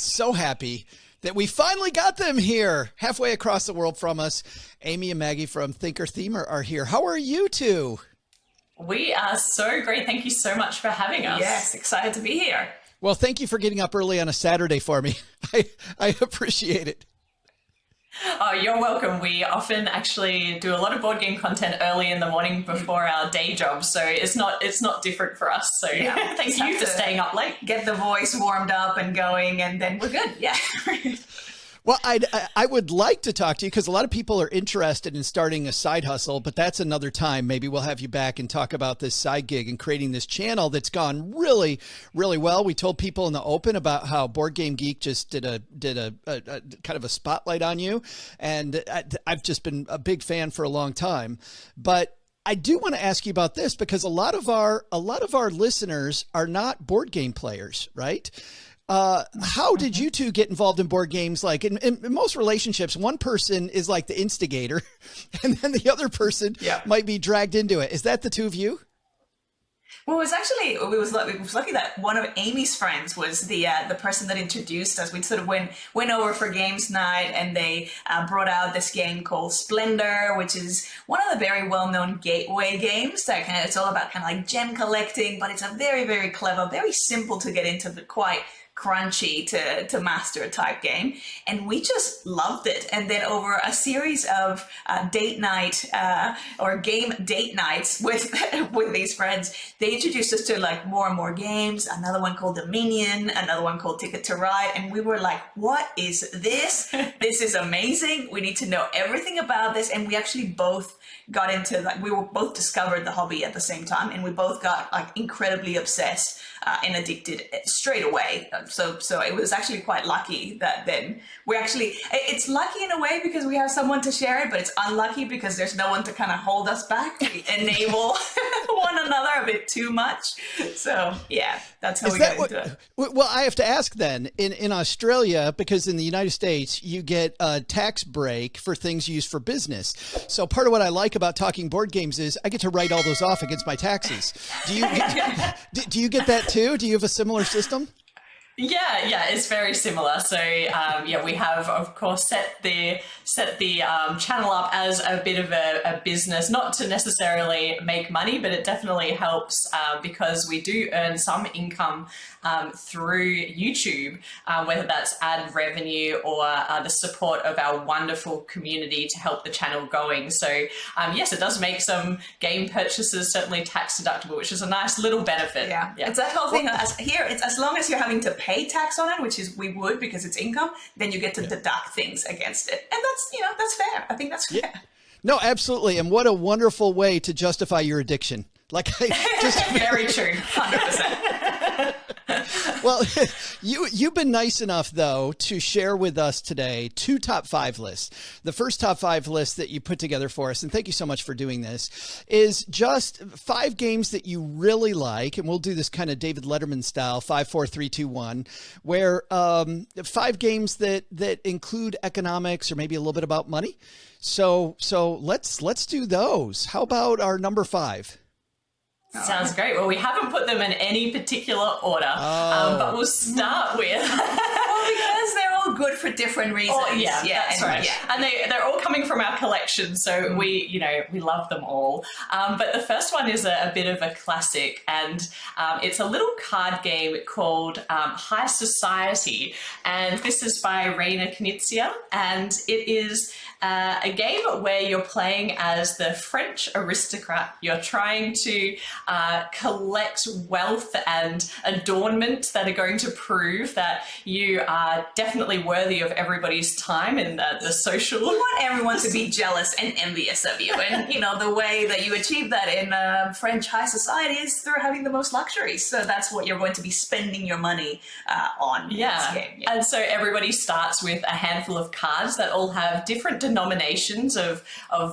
so happy that we finally got them here halfway across the world from us. Amy and Maggie from Thinker Themer are here. How are you two? We are so great. Thank you so much for having us. Yes, excited to be here. Well, thank you for getting up early on a Saturday for me. I appreciate it. Oh, you're welcome. We often actually do a lot of board game content early in the morning before our day job, so it's not different for us. So yeah, thank you for staying up late. Get the voice warmed up and going, and then we're good. Yeah. Well, I would like to talk to you because a lot of people are interested in starting a side hustle, but that's another time. Maybe we'll have you back and talk about this side gig and creating this channel that's gone really, really well. We told people in the open about how Board Game Geek just did a kind of a spotlight on you, and I've just been a big fan for a long time. But I do want to ask you about this because a lot of our listeners are not board game players, right? How did you two get involved in board games? Like in most relationships, one person is like the instigator and then the other person might be dragged into it. Is that the two of you? Well, it was lucky that one of Amy's friends was the person that introduced us. We sort of went over for games night, and they brought out this game called Splendor, which is one of the very well-known gateway games. It's all about kind of like gem collecting, but it's a very, very clever, very simple to get into, but quite crunchy to master type game, and we just loved it. And then over a series of date night or game date nights with these friends, they introduced us to like more and more games. Another one called Dominion, another one called Ticket to Ride, and we were like, "What is this? This is amazing! We need to know everything about this." And we actually both got into we were both discovered the hobby at the same time, and we both got like incredibly obsessed and addicted straight away. So it was actually quite lucky that then it's lucky in a way because we have someone to share it, but it's unlucky because there's no one to kind of hold us back. We enable one another a bit too much. So yeah, that's how we got into it. Well, I have to ask then, in Australia, because in the United States, you get a tax break for things used for business. So part of what I like about talking board games is I get to write all those off against my taxes. Do you get that too? Do you have a similar system? Yeah, it's very similar. So we have, of course, set the channel up as a bit of a business, not to necessarily make money, but it definitely helps because we do earn some income through YouTube, whether that's ad revenue or the support of our wonderful community to help the channel going. So yes, it does make some game purchases certainly tax deductible, which is a nice little benefit. Yeah. It's that whole thing. It's as long as you're having to pay tax on it, which is we would because it's income, then you get to deduct things against it, and that's fair. I think that's fair. Yeah. No, absolutely, and what a wonderful way to justify your addiction. Like, very true, 100%. Well, you've been nice enough, though, to share with us today 2 top 5 lists. The first top 5 list that you put together for us, and thank you so much for doing this, is just 5 games that you really like, and we'll do this kind of David Letterman style, 5, 4, 3, 2, 1, where 5 games that include economics or maybe a little bit about money. So let's do those. How about our number 5? Sounds great. Well, we haven't put them in any particular order, but we'll start with... Well, because they're all good for different reasons. Oh, yeah, that's right. Yeah. And they're all coming from our collection, so we love them all. But the first one is a bit of a classic, and it's a little card game called High Society, and this is by Rainer Knizia, and it is a game where you're playing as the French aristocrat. You're trying to collect wealth and adornment that are going to prove that you are definitely worthy of everybody's time in the social. You want everyone to be jealous and envious of you, and the way that you achieve that in French high society is through having the most luxuries. So that's what you're going to be spending your money on. Yeah. In this game. Yeah. And so everybody starts with a handful of cards that all have different denominations of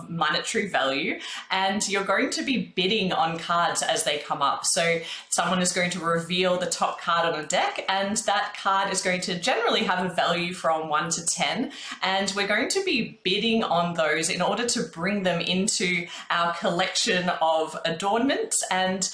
monetary value, and you're going to be bidding on cards as they come up. So someone is going to reveal the top card on a deck, and that card is going to generally have a value value from 1 to 10, and we're going to be bidding on those in order to bring them into our collection of adornments. And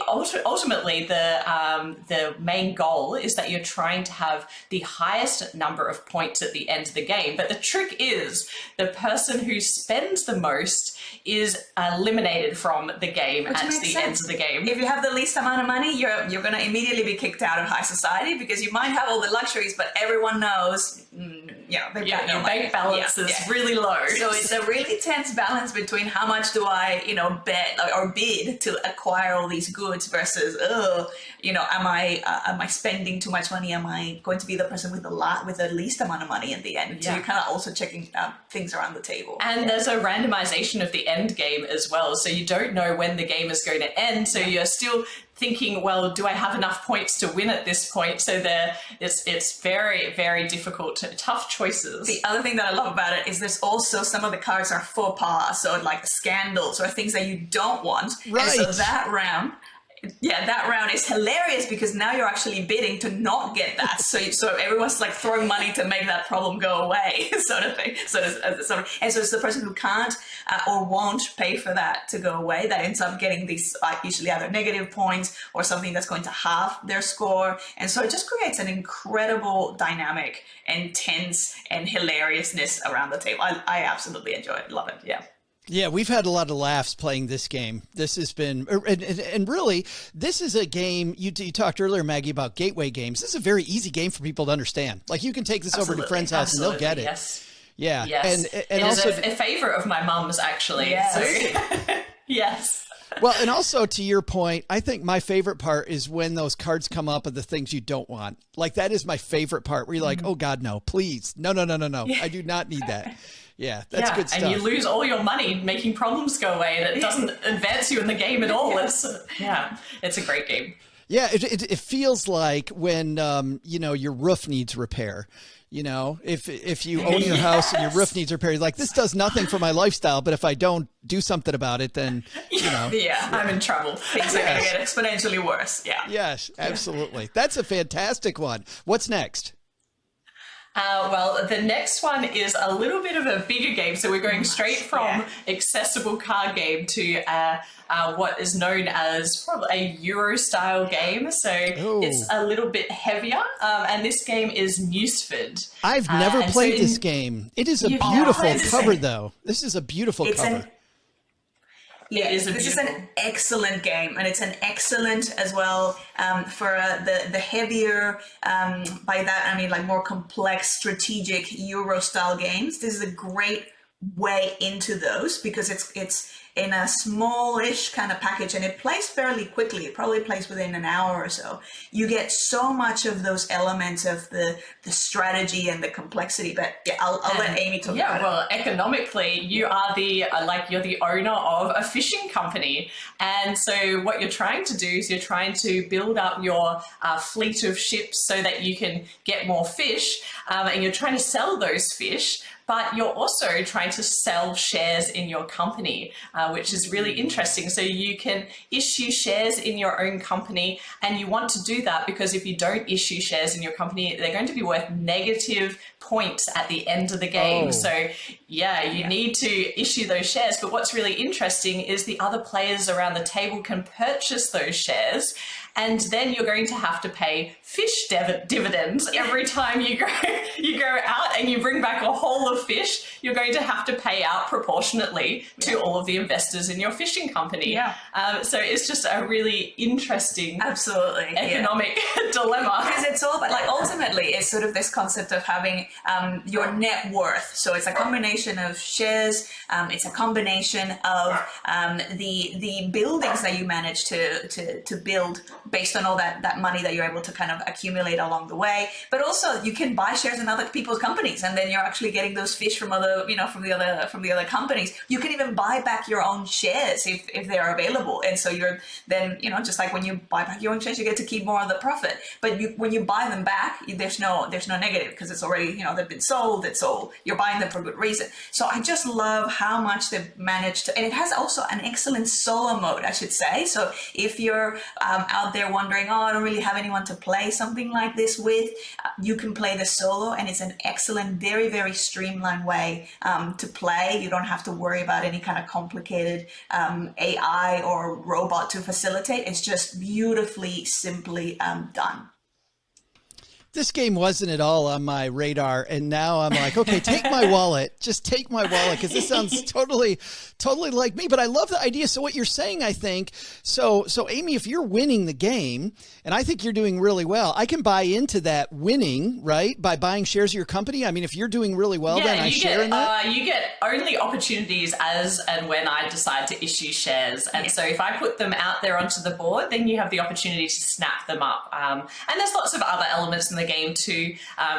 ultimately the main goal is that you're trying to have the highest number of points at the end of the game. But the trick is the person who spends the most is eliminated from the game at the end of the game. If you have the least amount of money, you're going to immediately be kicked out of high society, because you might have all the luxuries, but everyone knows, they've got no your money. bank balance is really low. So it's a really tense balance between how much do I, bet or bid to acquire all these goods versus, am I spending too much money? Am I going to be the person with the least amount of money in the end? So you're kind of also checking things around the table. And there's a randomization of the end game as well. So you don't know when the game is going to end. So you're still thinking, well, do I have enough points to win at this point? So it's very, very difficult, tough choices. The other thing that I love about it is there's also some of the cards are faux pas, so like scandals or things that you don't want. Right. And so that round is hilarious, because now you're actually bidding to not get that. So everyone's like throwing money to make that problem go away, sort of thing. And so it's the person who can't or won't pay for that to go away that ends up getting these usually either negative points or something that's going to halve their score. And so it just creates an incredible dynamic and tense and hilariousness around the table. I absolutely enjoy it. Love it. Yeah. Yeah, we've had a lot of laughs playing this game. This has been, and really, this is a game, you talked earlier, Maggie, about gateway games. This is a very easy game for people to understand. Like, you can take this over to a friend's house and they'll get it. Yes. Yeah. Yes. And it also is a favorite of my mum's, actually. Yes. So, yes. Well, and also to your point, I think my favorite part is when those cards come up of the things you don't want. Like, that is my favorite part, where you're like, oh God, no, please. No. Yeah. I do not need that. Yeah, that's good stuff. And you lose all your money making problems go away, and it doesn't advance you in the game at all. It's a great game. Yeah, it feels like when your roof needs repair. If you own your house and your roof needs repair, you're like, this does nothing for my lifestyle, but if I don't do something about it, then I'm in trouble. Things are going to get exponentially worse. Yeah. Yes, absolutely. That's a fantastic one. What's next? Well, the next one is a little bit of a bigger game. So we're going straight from accessible card game to what is known as probably a Euro-style game. So it's a little bit heavier. And this game is Nusfjord. I've never played this game. It is a beautiful cover, though. This is a beautiful cover. This is an excellent game, and it's an excellent as well for the heavier, by that I mean like more complex strategic Euro style games. This is a great way into those, because it's in a smallish kind of package, and it plays fairly quickly. It probably plays within an hour or so. You get so much of those elements of the strategy and the complexity. But I'll let Amy talk about it. Well, economically, you are you're the owner of a fishing company, and so what you're trying to do is you're trying to build up your fleet of ships so that you can get more fish, and you're trying to sell those fish. But you're also trying to sell shares in your company, which is really interesting. So you can issue shares in your own company, and you want to do that because if you don't issue shares in your company, they're going to be worth negative points at the end of the game. So you need to issue those shares. But what's really interesting is the other players around the table can purchase those shares, and then you're going to have to pay fish dividends every time you go out and you bring back a haul of fish. You're going to have to pay out proportionately to all of the investors in your fishing company. So it's just a really interesting, economic dilemma. Because it's all about, like, ultimately, it's sort of this concept of having your net worth. So it's a combination of shares. It's a combination of the buildings that you manage to build based on all that money that you're able to kind of accumulate along the way. But also you can buy shares in other people's companies, and then you're actually getting those fish from from the other companies. You can even buy back your own shares if they're available. And so you're then, just like when you buy back your own shares, you get to keep more of the profit. But when you buy them back, there's no negative, because it's already, they've been sold. It's sold. You're buying them for good reason. So I just love how much they've managed to, and it has also an excellent solo mode, I should say. So if you're out there there wondering, oh, I don't really have anyone to play something like this with, you can play the solo, and it's an excellent, very, very streamlined way to play. You don't have to worry about any kind of complicated AI or robot to facilitate. It's just beautifully, simply done. This game wasn't at all on my radar, and now I'm like, okay, take my wallet. Just take my wallet, because this sounds totally like me. But I love the idea. So what you're saying, I think, so Amy, if you're winning the game, and I think you're doing really well, I can buy into that winning, right, by buying shares of your company. I mean, if you're doing really well, then I share in that. You get only opportunities as and when I decide to issue shares. And so if I put them out there onto the board, then you have the opportunity to snap them up. And there's lots of other elements in the game too.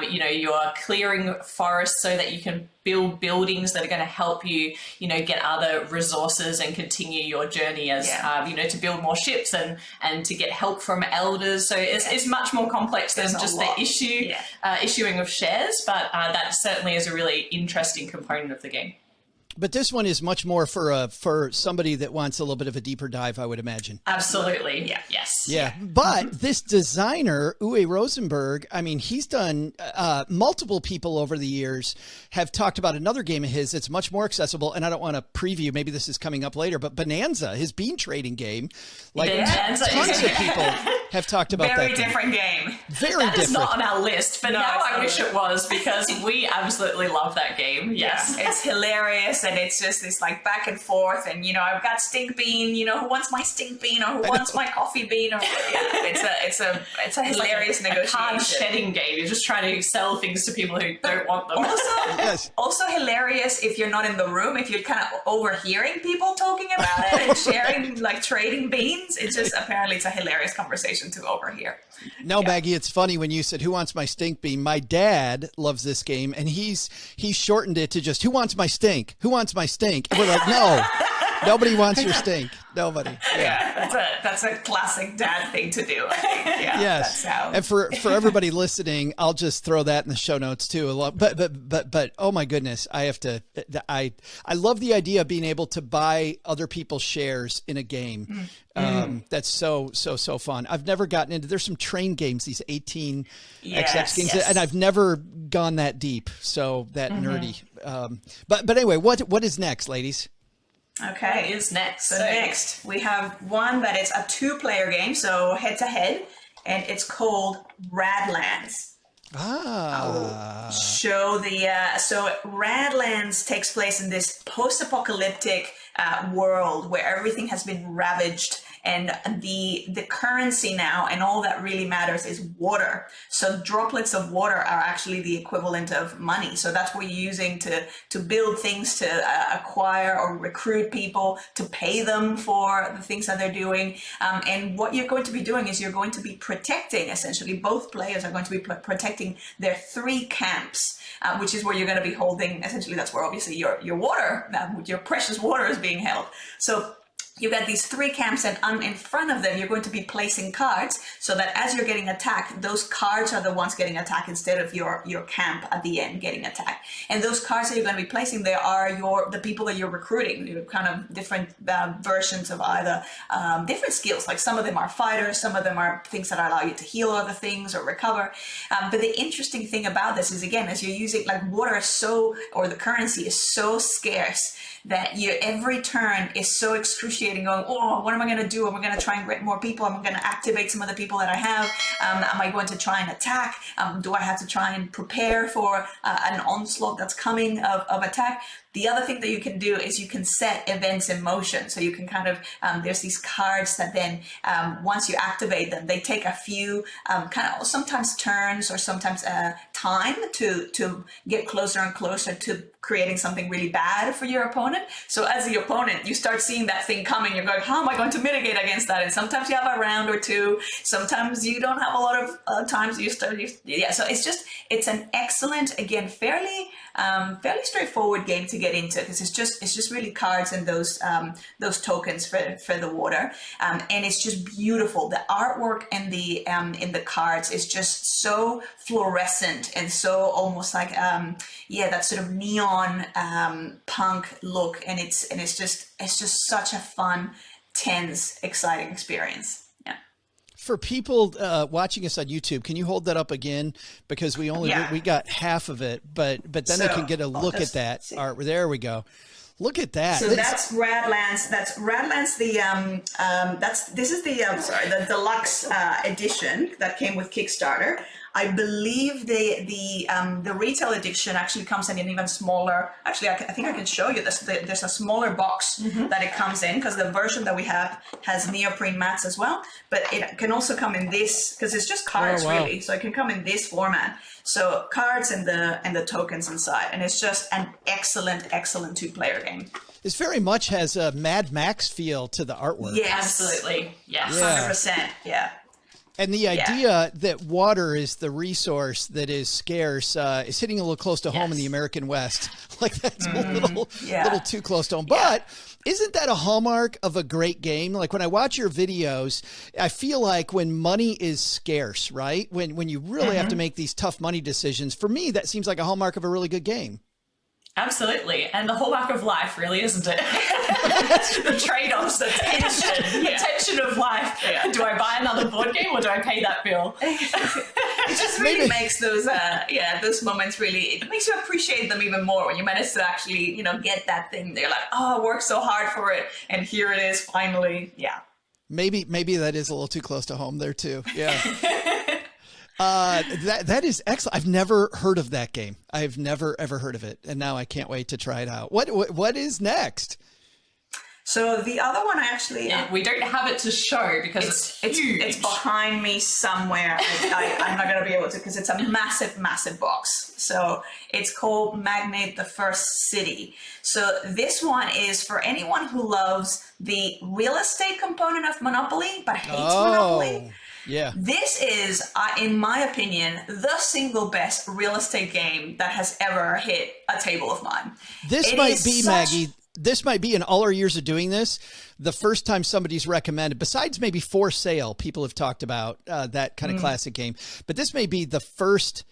You're clearing forests so that you can build buildings that are going to help you, get other resources and continue your journey as, to build more ships and to get help from elders. So it's much more complex than just the issuing of shares, but that certainly is a really interesting component of the game. But this one is much more for somebody that wants a little bit of a deeper dive, I would imagine. Absolutely. Yeah. Yes. Yeah. But this designer, Uwe Rosenberg, I mean, he's done multiple people over the years have talked about another game of his that's much more accessible. And I don't want to preview, maybe this is coming up later, but Bohnanza, his bean trading game, like tons of people have talked about that. Very different game. Very different. That is not on our list, but now I wish it was, because we absolutely love that game. Yes. Yeah, it's hilarious. And it's just this like back and forth, and I've got stink bean, who wants my stink bean, or who wants my coffee bean, or it's a hilarious negotiation. A card shedding game. You're just trying to sell things to people who don't want them. Also hilarious if you're not in the room, if you're kind of overhearing people talking about it and sharing, like trading beans. It's just, apparently it's a hilarious conversation to overhear. No, Maggie, it's funny when you said, who wants my stink bean? My dad loves this game, and he's shortened it to just, who wants my stink? Who wants my stink? And we're like, no, nobody wants your stink. Nobody. Yeah. That's a classic dad thing to do, I think. Yeah. Yes. And for everybody listening, I'll just throw that in the show notes too. But oh my goodness, I love the idea of being able to buy other people's shares in a game. That's so fun. I've never gotten into, there's some train games, these 18 XX games, and I've never gone that deep. So that nerdy. But anyway, what is next, ladies? Okay. What is next? So next we have one that is a 2-player game, so head to head, and it's called Radlands. So Radlands takes place in this post-apocalyptic world where everything has been ravaged, and the currency now and all that really matters is water. So droplets of water are actually the equivalent of money. So that's what you're using to build things, to acquire or recruit people, to pay them for the things that they're doing. And what you're going to be doing is you're going to be protecting, essentially, both players are going to be protecting their 3 camps, which is where you're going to be holding, essentially, that's where obviously your water, your precious water is being held. So you've got these 3 camps, and in front of them, you're going to be placing cards so that as you're getting attacked, those cards are the ones getting attacked instead of your camp at the end getting attacked. And those cards that you're going to be placing there are the people that you're recruiting. You're kind of different versions of either different skills. Like some of them are fighters, some of them are things that allow you to heal other things or recover. But the interesting thing about this is, again, as you're using, like, water is or the currency is so scarce that every turn is so excruciating, going, oh, what am I going to do? Am I going to try and get more people? Am I going to activate some of the people that I have? Am I going to try and attack? Do I have to try and prepare for an onslaught that's coming of attack? The other thing that you can do is you can set events in motion. So you can kind of, there's these cards that then, once you activate them, they take a few kind of sometimes turns or sometimes time to get closer and closer to creating something really bad for your opponent. So as the opponent, you start seeing that thing coming. You're going, how am I going to mitigate against that? And sometimes you have a round or two. Sometimes you don't have a lot of times. So it's an excellent, again, fairly straightforward game to get into, because it's just really cards and those tokens for the water, and it's just beautiful. The artwork and in the cards is just so fluorescent and so almost like that sort of neon punk look, and it's just such a fun, tense, exciting experience. for people watching us on YouTube, can you hold that up again? Because we got half of it, but then they can get a look at that art. There we go. Look at that. So that's Radlands. That's Radlands. This is the deluxe edition that came with Kickstarter. I believe the retail edition actually comes in an even smaller. Actually, I think I can show you this. There's a smaller box that it comes in, because the version that we have has neoprene mats as well. But it can also come in this, because it's just cards really. So it can come in this format. So cards and the tokens inside, and it's just an excellent 2-player game. This very much has a Mad Max feel to the artwork. Yes, Absolutely. Yes. 100%. Yeah. And the idea that water is the resource that is scarce is hitting a little close to home in the American West. Like that's a little too close to home. But isn't that a hallmark of a great game? Like when I watch your videos, I feel like when money is scarce, right? When you really have to make these tough money decisions, for me, that seems like a hallmark of a really good game. Absolutely. And the hallmark of life, really, isn't it? The trade-offs, the tension of life. Yeah. Do I buy another board game or do I pay that bill? It just really makes those moments really, it makes you appreciate them even more when you manage to actually, get that thing. They're like, oh, I worked so hard for it. And here it is finally. Yeah. Maybe that is a little too close to home there too. Yeah. That is excellent. I've never heard of that game. I've never ever heard of it, and now I can't wait to try it out. What is next? So the other one, we don't have it to show because it's huge. It's behind me somewhere. I'm not going to be able to, because it's a massive box. So it's called Magnate, the First City. So this one is for anyone who loves the real estate component of Monopoly but hates Monopoly. Yeah. This is, in my opinion, the single best real estate game that has ever hit a table of mine. This might be, Maggie, this might be in all our years of doing this, the first time somebody's recommended, besides maybe For Sale, people have talked about that kind of classic game. But this may be the first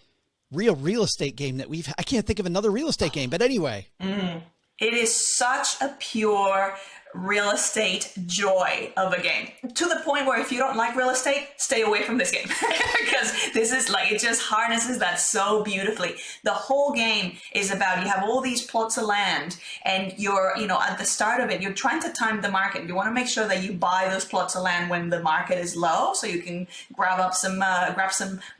real estate game that I can't think of another real estate game. But anyway. It is such a pure real estate joy of a game, to the point where if you don't like real estate, stay away from this game because this is like, it just harnesses that so beautifully. The whole game is about, you have all these plots of land and you're, at the start of it, you're trying to time the market. You want to make sure that you buy those plots of land when the market is low, so you can grab some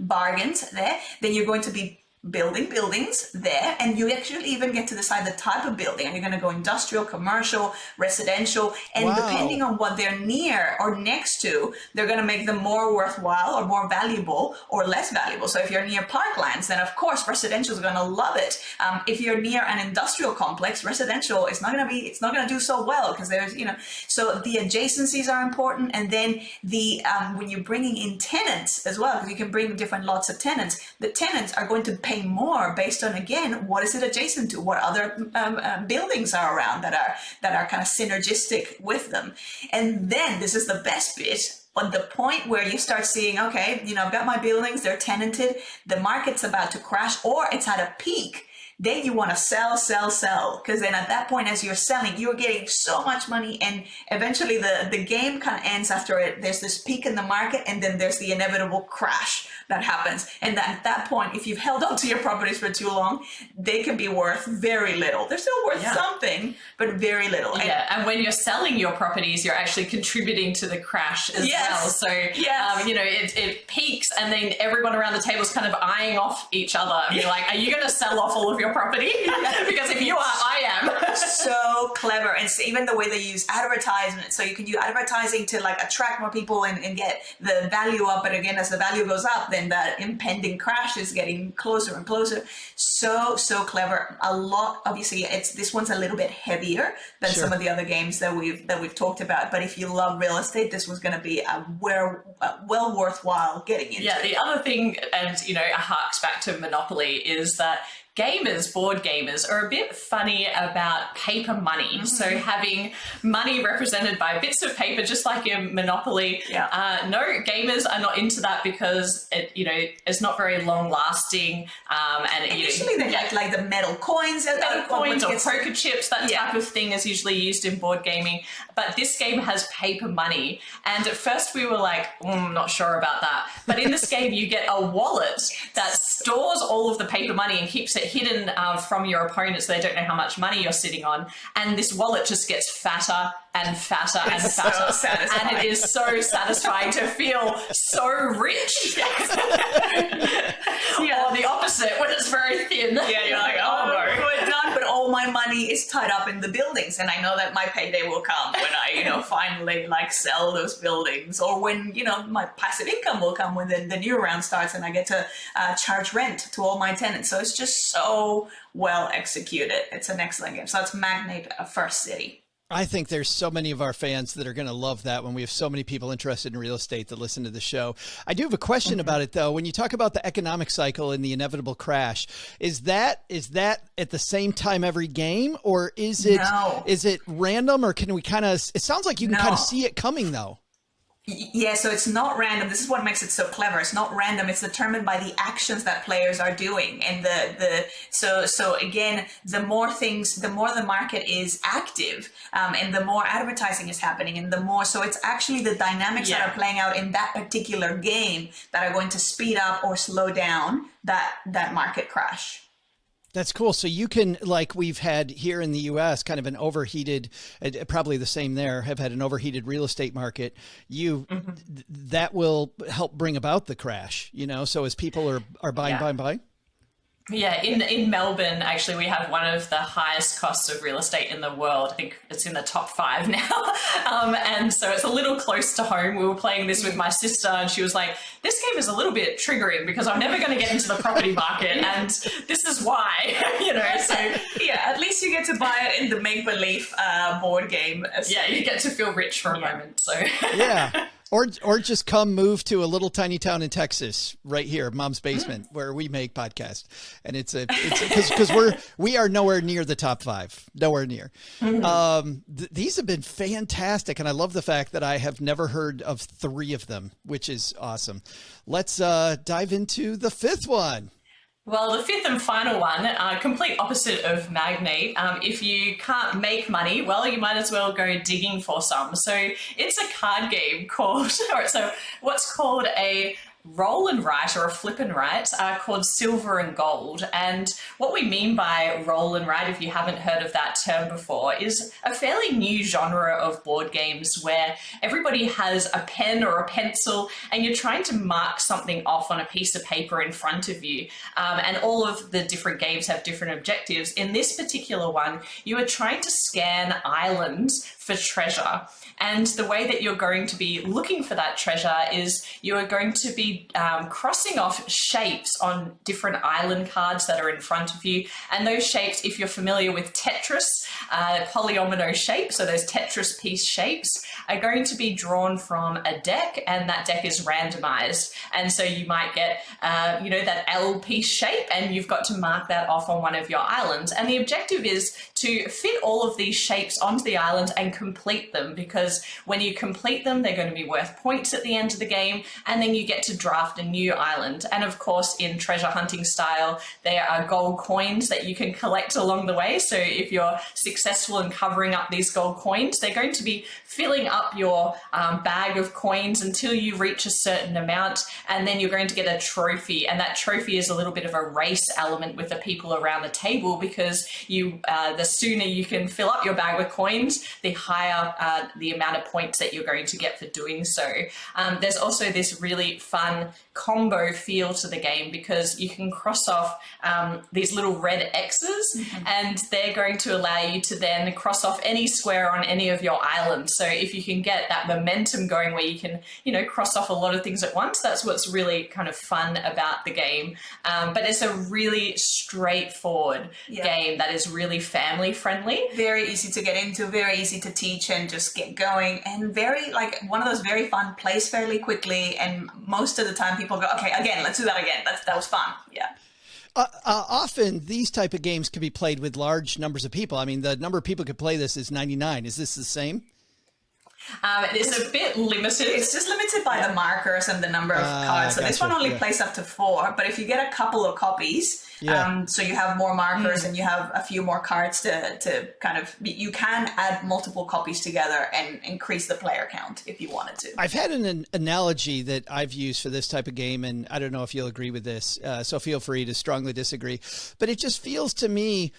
bargains there. Then you're going to be building buildings there, and you actually even get to decide the type of building. And you're going to go industrial, commercial, residential, and depending on what they're near or next to, they're going to make them more worthwhile or more valuable or less valuable. So if you're near parklands, then of course residential is going to love it. If you're near an industrial complex, residential is not going to do so well, because there's, so the adjacencies are important. And then the when you're bringing in tenants as well, because you can bring different lots of tenants, the tenants are going to pay more based on, again, what is it adjacent to, what other buildings are around that are kind of synergistic with them. And then this is the best bit, on the point where you start seeing, okay, I've got my buildings, they're tenanted, the market's about to crash or it's at a peak. Then you want to sell, because then at that point, as you're selling, you're getting so much money, and eventually the game kind of ends after it. There's this peak in the market, and then there's the inevitable crash that happens. And at that point, if you've held on to your properties for too long, they can be worth very little. They're still worth something, but very little. And when you're selling your properties, you're actually contributing to the crash as well. So, it peaks, and then everyone around the table is kind of eyeing off each other. And you're like, are you going to sell off all of your property? Because if you are, I am. So clever. And so even the way they use advertisement, so you can use advertising to like attract more people and get the value up. But again, as the value goes up, then that impending crash is getting closer and closer. So clever. A lot, obviously, this one's a little bit heavier than some of the other games that we've talked about. But if you love real estate, this was going to be well worthwhile getting into. Yeah, the other thing, and it harks back to Monopoly, is that board gamers, are a bit funny about paper money. So having money represented by bits of paper, just like in Monopoly. No, gamers are not into that because it's not very long lasting. And usually they like the metal coins, or poker chips. That type of thing is usually used in board gaming. But this game has paper money, and at first we were like, I'm not sure about that. But in this game, you get a wallet that stores all of the paper money and keeps it hidden from your opponents so they don't know how much money you're sitting on. And this wallet just gets fatter and fatter and fatter. So and it is so satisfying to feel so rich. Or the opposite, when it's very thin. Yeah, you're like, oh no, we're done, but all my money is tied up in the buildings, and I know that my payday will come when I, finally sell those buildings, or when my passive income will come when the new round starts, and I get to charge rent to all my tenants. So it's just so well executed. It's an excellent game. So it's Magnate First City. I think there's so many of our fans that are going to love that when we have so many people interested in real estate that listen to the show. I do have a question about it, though. When you talk about the economic cycle and the inevitable crash, is that at the same time every game, or is it random, or can we it sounds like you can kind of see it coming, though. Yeah, so it's not random. This is what makes it so clever. It's not random. It's determined by the actions that players are doing, and so again, the more the market is active, and the more advertising is happening, and the more. So it's actually the dynamics that are playing out in that particular game that are going to speed up or slow down that market crash. That's cool. So you can, like we've had here in the U.S., kind of an overheated, probably the same there, have had an overheated real estate market. That will help bring about the crash, so as people are buying. Yeah, in Melbourne, actually, we have one of the highest costs of real estate in the world. I think it's in the top 5 now. And so it's a little close to home. We were playing this with my sister, and she was like, this game is a little bit triggering because I'm never going to get into the property market, and this is why, So yeah, at least you get to buy it in the make-believe board game. Yeah, you get to feel rich for a moment. So yeah. Or just come move to a little tiny town in Texas, right here, Mom's Basement, where we make podcasts, and it's because we are nowhere near the top 5, nowhere near. These have been fantastic, and I love the fact that I have never heard of 3 of them, which is awesome. Let's dive into the 5th one. Well, the 5th and final one, complete opposite of Magnate. If you can't make money, well, you might as well go digging for some. So it's a card game called, what's called a roll and write, or a flip and write, called Silver and Gold. And what we mean by roll and write, if you haven't heard of that term before, is a fairly new genre of board games where everybody has a pen or a pencil and you're trying to mark something off on a piece of paper in front of you. And all of the different games have different objectives. In this particular one, you are trying to scan islands for treasure. And the way that you're going to be looking for that treasure is you are going to be crossing off shapes on different island cards that are in front of you. And those shapes, if you're familiar with Tetris, polyomino shapes, so those Tetris piece shapes, are going to be drawn from a deck, and that deck is randomized. And so you might get, that L piece shape, and you've got to mark that off on one of your islands. And the objective is to fit all of these shapes onto the island and complete them, because when you complete them, they're going to be worth points at the end of the game, and then you get to draft a new island. And of course, in treasure hunting style, there are gold coins that you can collect along the way. So if you're successful in covering up these gold coins, they're going to be filling up your bag of coins until you reach a certain amount, and then you're going to get a trophy. And that trophy is a little bit of a race element with the people around the table, because the sooner you can fill up your bag with coins, the higher the amount of points that you're going to get for doing so. There's also this really fun combo feel to the game, because you can cross off these little red X's, and they're going to allow you to then cross off any square on any of your islands. So if you can get that momentum going where you can, cross off a lot of things at once, that's what's really kind of fun about the game. But it's a really straightforward game that is really family friendly. Very easy to get into, very easy to teach and just get going, and very one of those very fun, plays fairly quickly, and most of the time people go, okay, again, let's do that again. That was fun. Yeah. Often these type of games can be played with large numbers of people. I mean, the number of people who could play this is 99. Is this the same? It's a bit limited. It's just limited by the markers and the number of cards. So this one only plays up to 4. But if you get a couple of copies, so you have more markers and you have a few more cards to kind of, you can add multiple copies together and increase the player count if you wanted to. I've had an analogy that I've used for this type of game, and I don't know if you'll agree with this, so feel free to strongly disagree. But it just feels to me,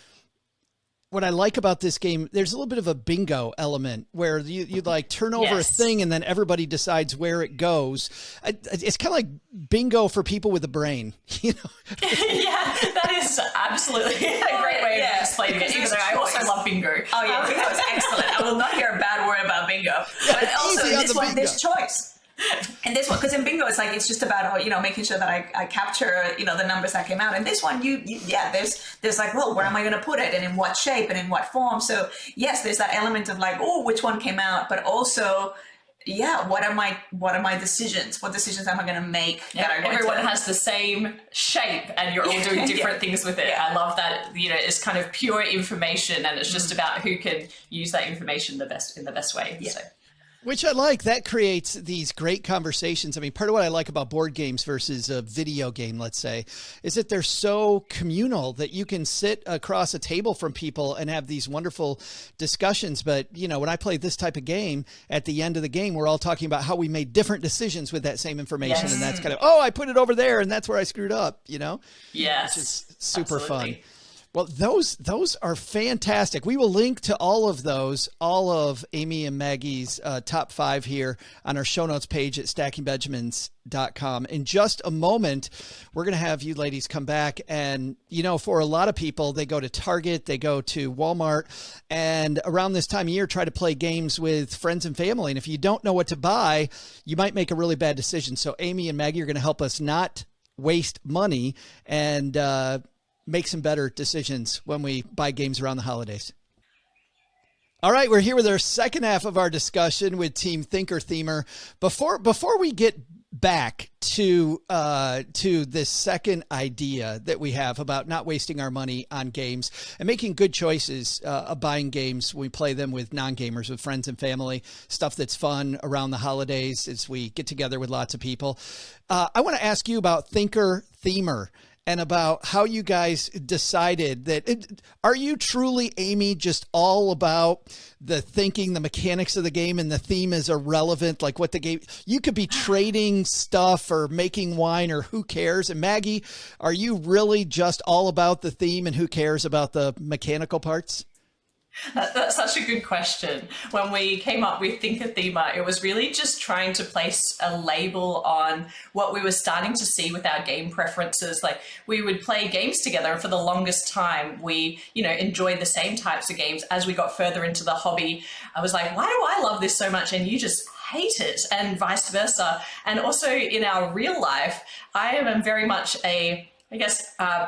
what I like about this game, there's a little bit of a bingo element where you like turn over a thing and then everybody decides where it goes. It's kind of like bingo for people with a brain, you know? Yeah, that is absolutely a great way of explaining it. Because I also love bingo. Oh yeah, bingo is excellent. I will not hear a bad word about bingo. But also in this one, there's choice. And this one, because in bingo, it's just about, making sure that I capture, the numbers that came out. And this one, there's like, well, where am I going to put it, and in what shape, and in what form? So yes, there's that element of like, oh, which one came out, but also, what are my decisions? What decisions am I going to make? Everyone has the same shape, and you're all doing different things with it. I love that. It's kind of pure information, and it's just about who can use that information in the best way. Yeah. So. Which I like. That creates these great conversations. I mean, part of what I like about board games versus a video game, let's say, is that they're so communal that you can sit across a table from people and have these wonderful discussions. But, when I play this type of game, at the end of the game, we're all talking about how we made different decisions with that same information. Yes. And that's kind of, I put it over there and that's where I screwed up, Yes. Which is super absolutely. fun. Well, those are fantastic. We will link to all of Amy and Maggie's top 5 here on our show notes page at stackingbenjamins.com. In just a moment, we're going to have you ladies come back. And, for a lot of people, they go to Target, they go to Walmart, and around this time of year, try to play games with friends and family. And if you don't know what to buy, you might make a really bad decision. So Amy and Maggie are going to help us not waste money and make some better decisions when we buy games around the holidays. All right, we're here with our second half of our discussion with Team Thinker Themer. Before we get back to this second idea that we have about not wasting our money on games and making good choices of buying games when we play them with non-gamers, with friends and family, stuff that's fun around the holidays as we get together with lots of people. I want to ask you about Thinker Themer. And about how you guys decided that, are you truly, Amy, just all about the thinking, the mechanics of the game, and the theme is irrelevant, like what the game, you could be trading stuff or making wine or who cares? And Maggie, are you really just all about the theme and who cares about the mechanical parts? That's such a good question. When we came up with Thinker Themer, it was really just trying to place a label on what we were starting to see with our game preferences. Like, we would play games together, and for the longest time, we, enjoyed the same types of games. As we got further into the hobby, I was like, why do I love this so much and you just hate it? And vice versa. And also in our real life, I am very much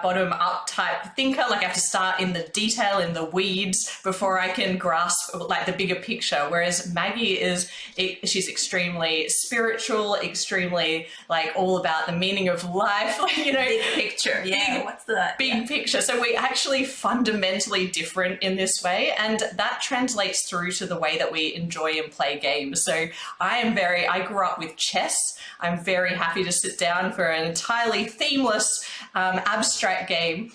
bottom up type thinker. Like, I have to start in the detail, in the weeds, before I can grasp like the bigger picture. Whereas Maggie she's extremely spiritual, extremely like all about the meaning of life, big picture. Yeah. What's that? Big picture. So we're actually fundamentally different in this way. And that translates through to the way that we enjoy and play games. So I grew up with chess. I'm very happy to sit down for an entirely themeless abstract game,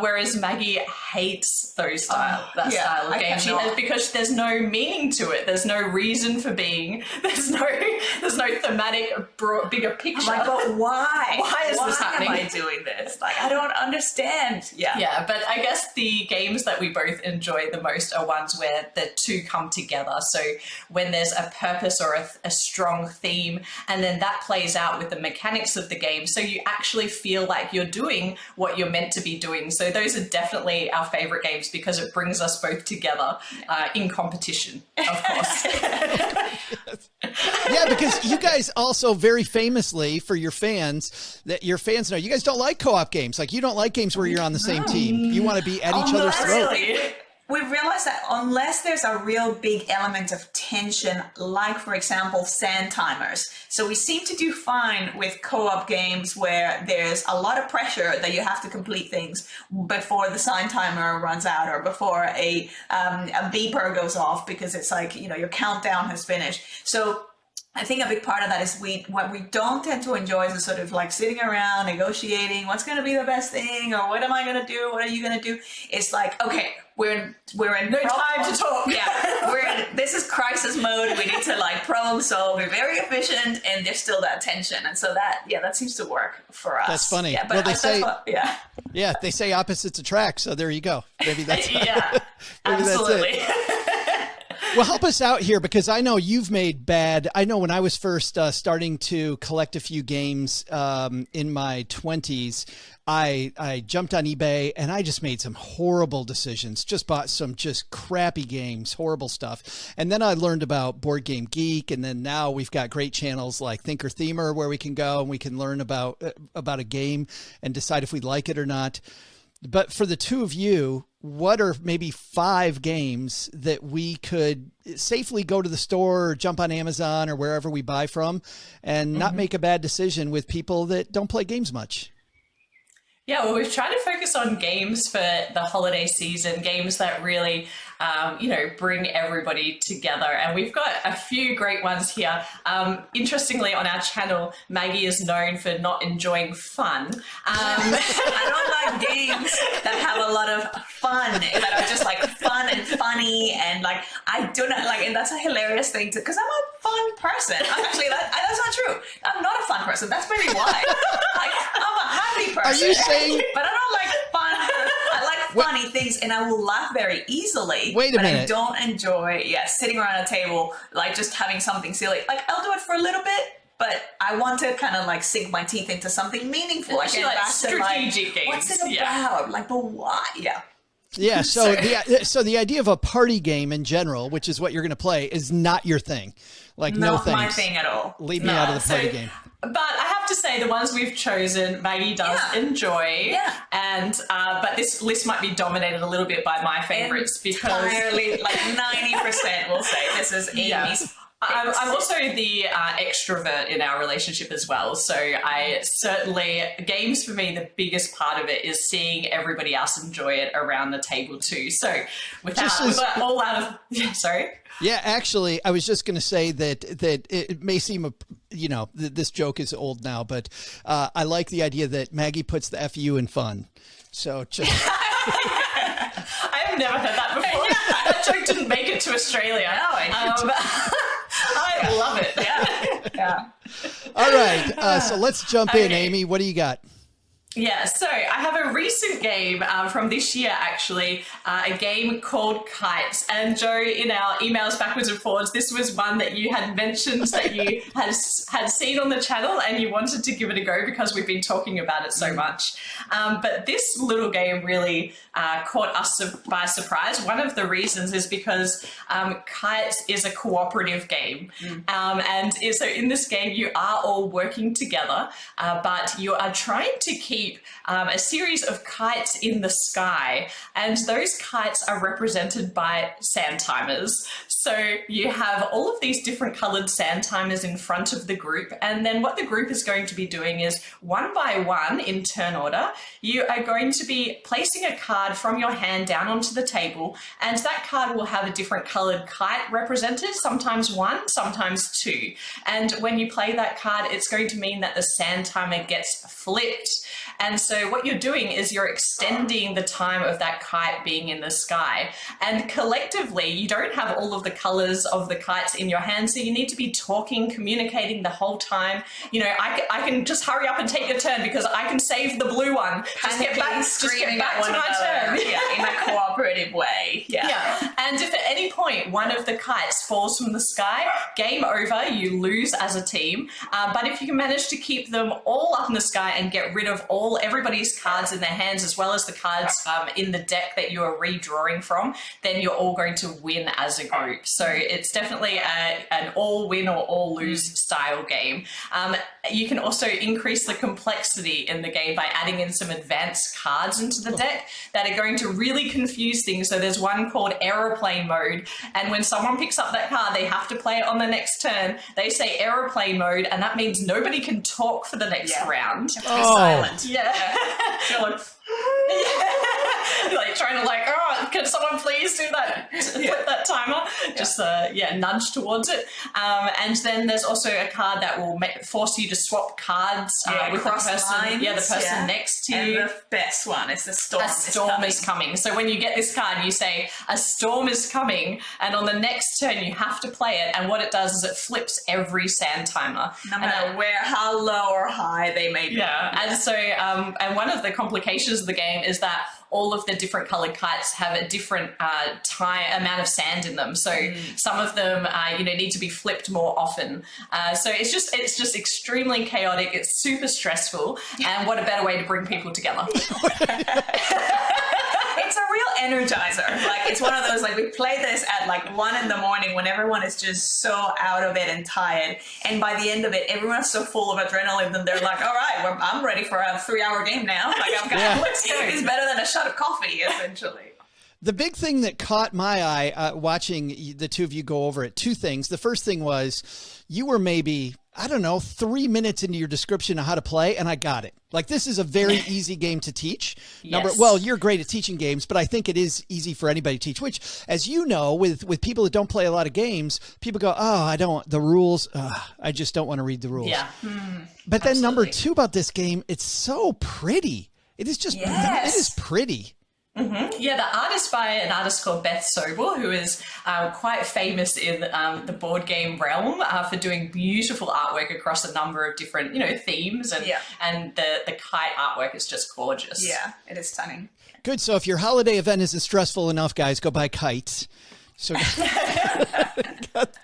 whereas Maggie hates style of game. Because there's no meaning to it. There's no reason for being. There's no thematic, bigger picture. I'm like, but why? Why is this happening? Why am I doing this? Like, I don't understand. Yeah, but I guess the games that we both enjoy the most are ones where the two come together. So when there's a purpose or a strong theme, and then that plays out with the mechanics of the game, so you actually feel like you're doing what you're meant to be doing. So those are definitely our favorite games because it brings us both together in competition, of course. Yeah, because you guys also very famously, for your fans, that your fans know, you guys don't like co-op games. Like, you don't like games where you're on the same team. You want to be at each other's throat. Really? we've realized that unless there's a real big element of tension, like, for example, sand timers. So we seem to do fine with co-op games where there's a lot of pressure that you have to complete things before the sand timer runs out or before a beeper goes off, because it's like, you know, your countdown has finished. So I think a big part of that is what we don't tend to enjoy is the sort of like sitting around negotiating what's going to be the best thing, or what am I going to do? What are you going to do? It's like, okay, we're in no time to talk. Yeah, this is crisis mode. We need to like problem solve, be very efficient, and there's still that tension. And so that seems to work for us. That's funny. Yeah, but yeah, they say opposites attract. So there you go. Maybe that's yeah, maybe absolutely. That's it. Well, help us out here, because I know you've made I know when I was first starting to collect a few games in my 20s, I jumped on eBay and I just made some horrible decisions, just bought some just crappy games, horrible stuff. And then I learned about Board Game Geek. And then now we've got great channels like Thinker Themer where we can go and we can learn about a game and decide if we like it or not. But for the two of you, what are maybe 5 games that we could safely go to the store or jump on Amazon or wherever we buy from and not make a bad decision with people that don't play games much? Yeah, well, we've tried to focus on games for the holiday season, games that really, bring everybody together. And we've got a few great ones here. Interestingly, on our channel, Maggie is known for not enjoying fun. I don't like games that have a lot of fun, that are just like fun and funny, and like I do not like, and that's a hilarious thing because I'm a fun person. I'm actually that's not true. I'm not a fun person. That's maybe why. Like, I'm a happy person. Are you saying? But I don't like fun. I like funny things, and I will laugh very easily. Wait a minute. But I don't enjoy sitting around a table like just having something silly. Like, I'll do it for a little bit, but I want to kind of like sink my teeth into something meaningful. Actually, like strategic games. What's it about? Like, but why? Yeah. Yeah, so the idea of a party game in general, which is what you're going to play, is not your thing. Like, no thanks. Not my thing at all. Leave me out of the party game. But I have to say, the ones we've chosen, Maggie does enjoy. Yeah. And but this list might be dominated a little bit by my favorites because entirely, like 90% will say this is Amy's. I'm also the extrovert in our relationship as well. So I certainly, games for me, the biggest part of it is seeing everybody else enjoy it around the table too. So without all out of, sorry. Yeah, actually, I was just going to say that it may seem, this joke is old now, but I like the idea that Maggie puts the FU in fun. So just... I have never heard that before. That joke didn't make it to Australia. No, I love it. Yeah. All right. So let's jump in, Amy. What do you got? Yeah, so I have a recent game from this year, actually, a game called Kites. And Joe, in our emails backwards and forwards, this was one that you had mentioned that you had seen on the channel and you wanted to give it a go because we've been talking about it so much. But this little game really caught us by surprise. One of the reasons is because Kites is a cooperative game. And so in this game, you are all working together, but you are trying to keep a series of kites in the sky, and those kites are represented by sand timers. So you have all of these different colored sand timers in front of the group, and then what the group is going to be doing is one by one in turn order, you are going to be placing a card from your hand down onto the table, and that card will have a different colored kite represented, sometimes 1, sometimes 2. And when you play that card, it's going to mean that the sand timer gets flipped. And so what you're doing is you're extending the time of that kite being in the sky. And collectively, you don't have all of the colors of the kites in your hand, so you need to be talking, communicating the whole time. I can just hurry up and take your turn because I can save the blue one. Just get back to my turn. Yeah, in a cooperative way. Yeah. And if at any point one of the kites falls from the sky, game over, you lose as a team. But if you can manage to keep them all up in the sky and get rid of everybody's cards in their hands, as well as the cards in the deck that you are redrawing from, then you're all going to win as a group. So it's definitely an all win or all lose style game. You can also increase the complexity in the game by adding in some advanced cards into the deck that are going to really confuse things. So there's one called aeroplane mode, and when someone picks up that card, they have to play it on the next turn. They say aeroplane mode, and that means nobody can talk for the next round. Silent. Yeah. You're like, like trying to can someone please do that? Flip that timer. Just nudge towards it. And then there's also a card that will force you to swap cards with the person. Lines, the person next to you. And the best one is the storm. A storm is coming. So when you get this card, you say a storm is coming, and on the next turn you have to play it. And what it does is it flips every sand timer, no matter how low or high they may be. Yeah, and so and one of the complications of the game is that all of the different colored kites have a different amount of sand in them. So some of them, need to be flipped more often. So it's just extremely chaotic. It's super stressful. And what a better way to bring people together. It's a real energizer. Like, it's one of those, like, we play this at 1 a.m. when everyone is just so out of it and tired. And by the end of it, everyone's so full of adrenaline that they're like, all right, I'm ready for a 3-hour game now. Like, I've got it's better than a shot of coffee, essentially. The big thing that caught my eye watching the two of you go over it, two things. The first thing was you were maybe, 3 minutes into your description of how to play, and I got it. Like, this is a very easy game to teach. Yes. You're great at teaching games, but I think it is easy for anybody to teach, which, as you know, with people that don't play a lot of games, people go, the rules, I just don't want to read the rules. Yeah. But then Absolutely. number two about this game, it's so pretty. It is just, it is pretty. Mm-hmm. Yeah, the artist by an artist called Beth Sobel, who is quite famous in the board game realm for doing beautiful artwork across a number of different, themes, and the kite artwork is just gorgeous. Yeah, it is stunning. Good. So if your holiday event isn't stressful enough, guys, go buy kites. So cut that.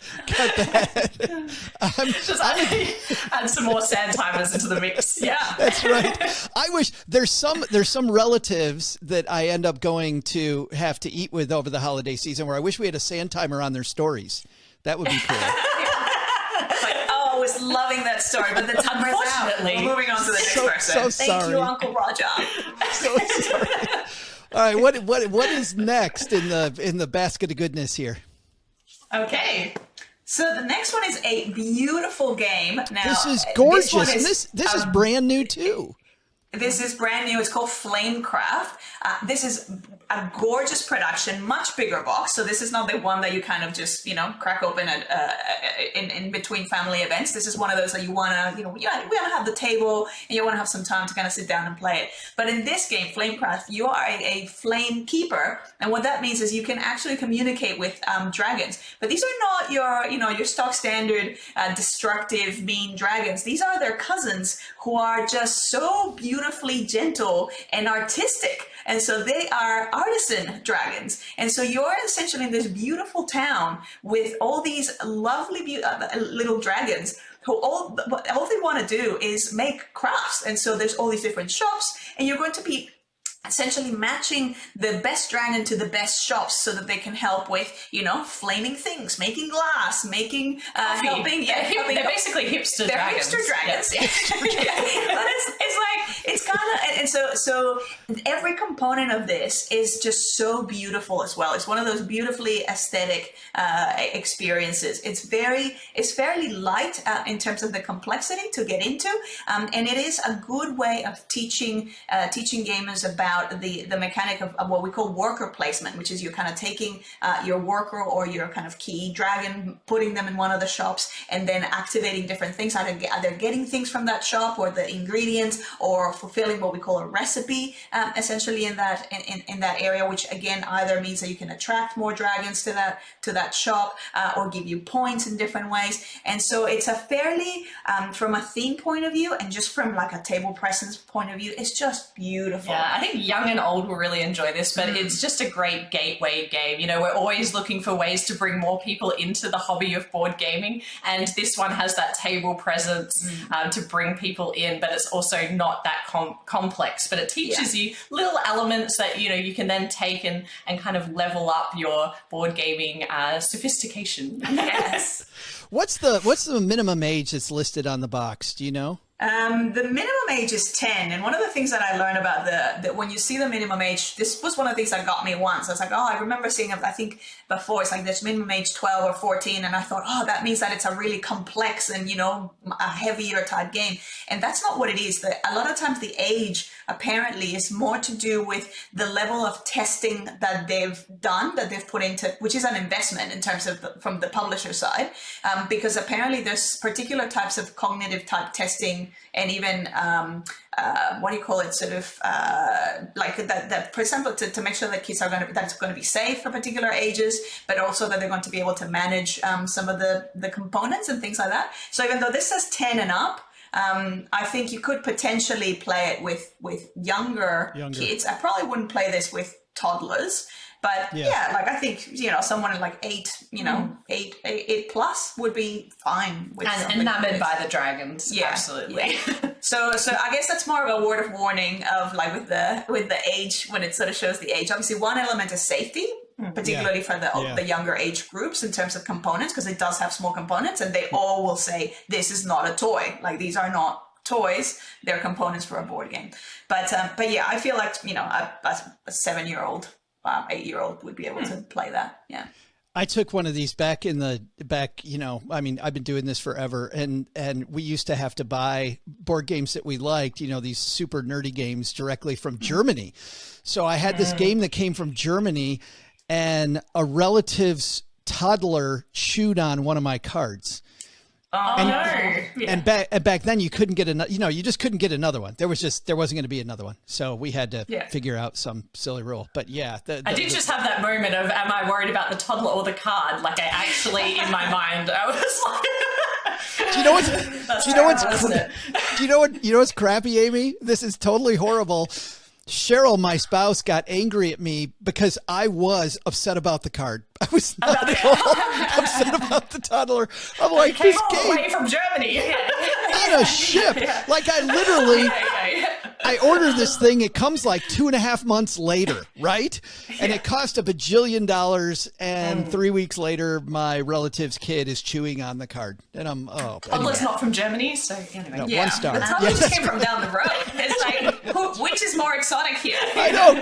Add some more sand timers into the mix. Yeah, that's right. I wish there's some relatives that I end up going to have to eat with over the holiday season where I wish we had a sand timer on their stories. That would be cool. I was loving that story, but the timer's out. We're moving on to the next person. Thank you, Uncle Roger. So sorry. All right, what is next in the basket of goodness here? Okay. So the next one is a beautiful game. Now, this is gorgeous. This is brand new too. This is brand new. It's called Flamecraft. This is a gorgeous production, much bigger box. So this is not the one that you kind of just, crack open in between family events. This is one of those that you want to, we want to have the table and you want to have some time to kind of sit down and play it. But in this game, Flamecraft, you are a flame keeper. And what that means is you can actually communicate with dragons. But these are not your stock standard destructive, mean dragons. These are their cousins who are just so beautifully gentle and artistic. And so they are artisan dragons. And so you're essentially in this beautiful town with all these lovely little dragons who all they want to do is make crafts. And so there's all these different shops, and you're going to be essentially matching the best dragon to the best shops so that they can help with, flaming things, making glass, making, helping. They're basically hipster dragons. They're hipster dragons. Yeah. But it's kind of, and so every component of this is just so beautiful as well. It's one of those beautifully aesthetic experiences. It's fairly light in terms of the complexity to get into, and it is a good way of teaching gamers about the mechanic of what we call worker placement, which is you're kind of taking your worker or your kind of key dragon, putting them in one of the shops, and then activating different things, either getting things from that shop or the ingredients, or fulfilling what we call a recipe, essentially in that in that area, which again either means that you can attract more dragons to that shop, or give you points in different ways. And so it's a fairly, from a theme point of view and just from like a table presence point of view, it's just beautiful. Yeah, I think young and old will really enjoy this, but it's just a great gateway game. You know, we're always looking for ways to bring more people into the hobby of board gaming, and this one has that table presence to bring people in, but it's also not that complex, but it teaches you little elements that, you know, you can then take and kind of level up your board gaming sophistication. Yes. What's the minimum age that's listed on the box? Do you know? The minimum age is 10. And one of the things that I learned about that when you see the minimum age, this was one of the things that got me once. I was like, oh, I remember seeing it, I think before, it's like there's minimum age 12 or 14. And I thought, oh, that means that it's a really complex and, you know, a heavier type game. And that's not what it is. A lot of times the age apparently is more to do with the level of testing that they've done, that they've put into, which is an investment in terms of from the publisher side. Because apparently there's particular types of cognitive type testing and even what do you call it, sort of like that for example, to make sure that kids are that's going to be safe for particular ages, but also that they're going to be able to manage some of the components and things like that. So even though this says 10 and up, I think you could potentially play it with younger kids. I probably wouldn't play this with toddlers. But yeah, like I think, you know, someone like 8, you know, 8 plus would be fine with and enamored by the dragons. Yeah, absolutely. Yeah. So I guess that's more of a word of warning of like with the age, when it sort of shows the age. Obviously, one element is safety, particularly for the younger age groups in terms of components, because it does have small components, and they all will say this is not a toy. Like these are not toys; they're components for a board game. But yeah, I feel like, you know, a 7-year-old. 8-year-old would be able to play that. Yeah. I took one of these back, you know, I mean, I've been doing this forever, and we used to have to buy board games that we liked, you know, these super nerdy games directly from Germany. So I had this game that came from Germany, and a relative's toddler chewed on one of my cards. Oh, and, no. And back then you couldn't get another, you know, you just couldn't get another one. There wasn't going to be another one. So we had to figure out some silly rule. But yeah. I did just have that moment of, am I worried about the toddler or the card? Like I actually, in my mind, I was like, do you know what's crappy, Amy? This is totally horrible. Cheryl, my spouse, got angry at me because I was upset about the card. I was not upset about the toddler. I'm like, this game away from Germany on a ship. Like I literally, I ordered this thing. It comes like 2.5 months later, right? And it cost $1 bajillion. And 3 weeks later, my relative's kid is chewing on the card, and I'm toddler's not from Germany, so anyway. No, 1 star. The toddler just came from down the road. It's like, which is more exotic here? I know.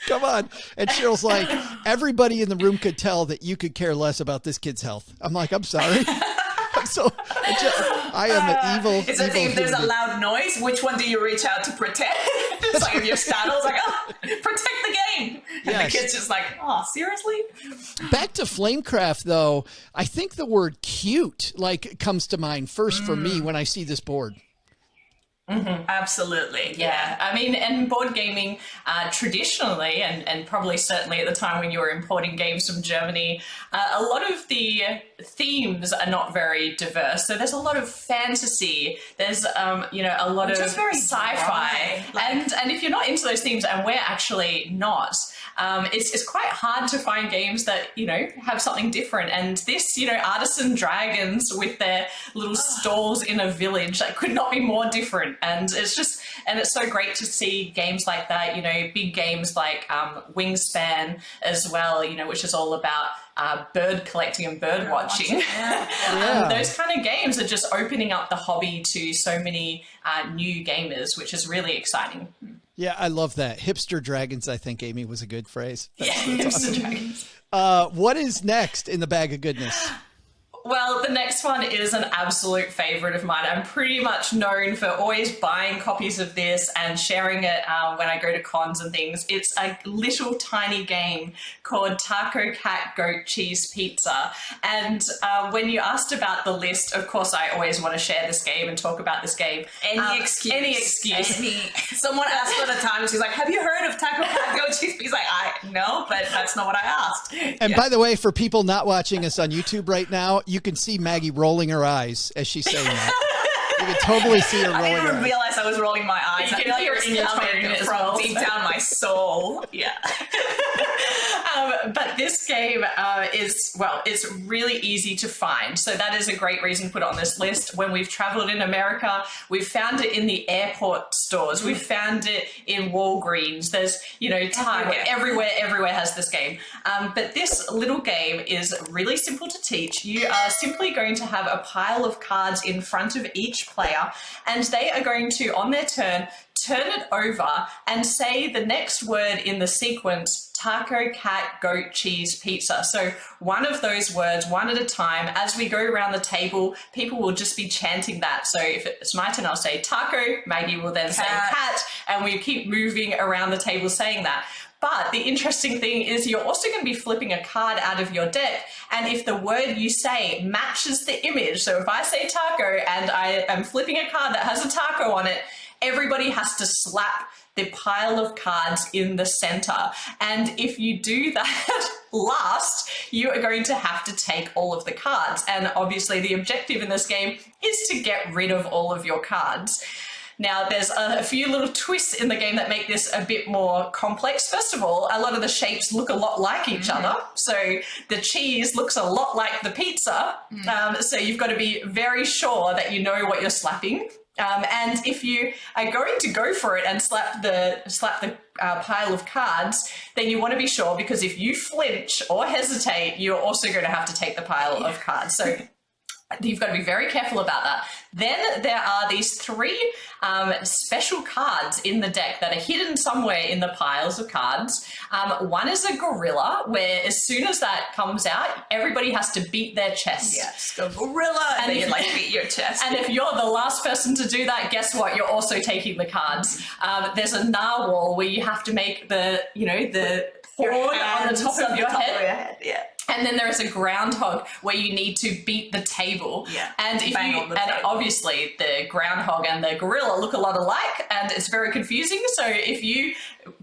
Come on. And Cheryl's like, everybody in the room could tell that you could care less about this kid's health. I'm like, I'm sorry. I am an evil. It's like if there's a loud noise, which one do you reach out to protect? It's like if you're startled, it's like, oh, protect the game. And the kid's just like, oh, seriously? Back to Flamecraft, though, I think the word cute comes to mind first for me when I see this board. Mm-hmm. Absolutely. Yeah. I mean, and board gaming traditionally, and probably certainly at the time when you were importing games from Germany, a lot of the themes are not very diverse. So there's a lot of fantasy. There's, you know, a lot of sci-fi. And if you're not into those themes, and we're actually not, it's quite hard to find games that, you know, have something different. And this, you know, artisan dragons with their little stalls in a village, that could not be more different. And it's so great to see games like that, you know, big games like Wingspan as well, you know, which is all about bird collecting and bird watching. Those kind of games are just opening up the hobby to so many new gamers, which is really exciting. Yeah, I love that. Hipster dragons, I think, Amy, was a good phrase. That's hipster awesome. dragons. What is next in the bag of goodness? Well, the next one is an absolute favorite of mine. I'm pretty much known for always buying copies of this and sharing it when I go to cons and things. It's a little tiny game called Taco Cat Goat Cheese Pizza. And when you asked about the list, of course, I always want to share this game and talk about this game. Any excuse. Someone asked for the time, and she's like, "Have you heard of Taco Cat Goat Cheese?" He's like, "No, but that's not what I asked." And by the way, for people not watching us on YouTube right now, you can see Maggie rolling her eyes as she's saying that. You can totally see her rolling her eyes. I didn't realize I was rolling my eyes. You can hear it in your tone from deep down my soul. Yeah. But this game it's really easy to find. So that is a great reason to put it on this list. When we've traveled in America, we've found it in the airport stores. We've found it in Walgreens. There's, Target. Everywhere has this game. But this little game is really simple to teach. You are simply going to have a pile of cards in front of each player, and they are going to, on their turn it over and say the next word in the sequence, taco, cat, goat, cheese, pizza. So one of those words, one at a time. As we go around the table, people will just be chanting that. So if it's my turn, I'll say taco, Maggie will then say cat, and we keep moving around the table saying that. But the interesting thing is you're also going to be flipping a card out of your deck. And if the word you say matches the image, so if I say taco and I am flipping a card that has a taco on it, everybody has to slap the pile of cards in the center. And if you do that last, you are going to have to take all of the cards. And obviously the objective in this game is to get rid of all of your cards. Now, there's a few little twists in the game that make this a bit more complex. First of all, a lot of the shapes look a lot like each other. So the cheese looks a lot like the pizza. So you've got to be very sure that you know what you're slapping. And if you are going to go for it and slap the pile of cards, then you want to be sure, because if you flinch or hesitate, you're also going to have to take the pile of cards. So you've got to be very careful about that. Then there are these three special cards in the deck that are hidden somewhere in the piles of cards. One is a gorilla, where as soon as that comes out, everybody has to beat their chest. Yes, go gorilla, and then you beat your chest. And if you're the last person to do that, guess what? You're also taking the cards. There's a narwhal where you have to make the horn on the top of your head. Yeah. And then there is a groundhog where you need to beat the table. Yeah. And obviously the groundhog and the gorilla look a lot alike, and it's very confusing. So if you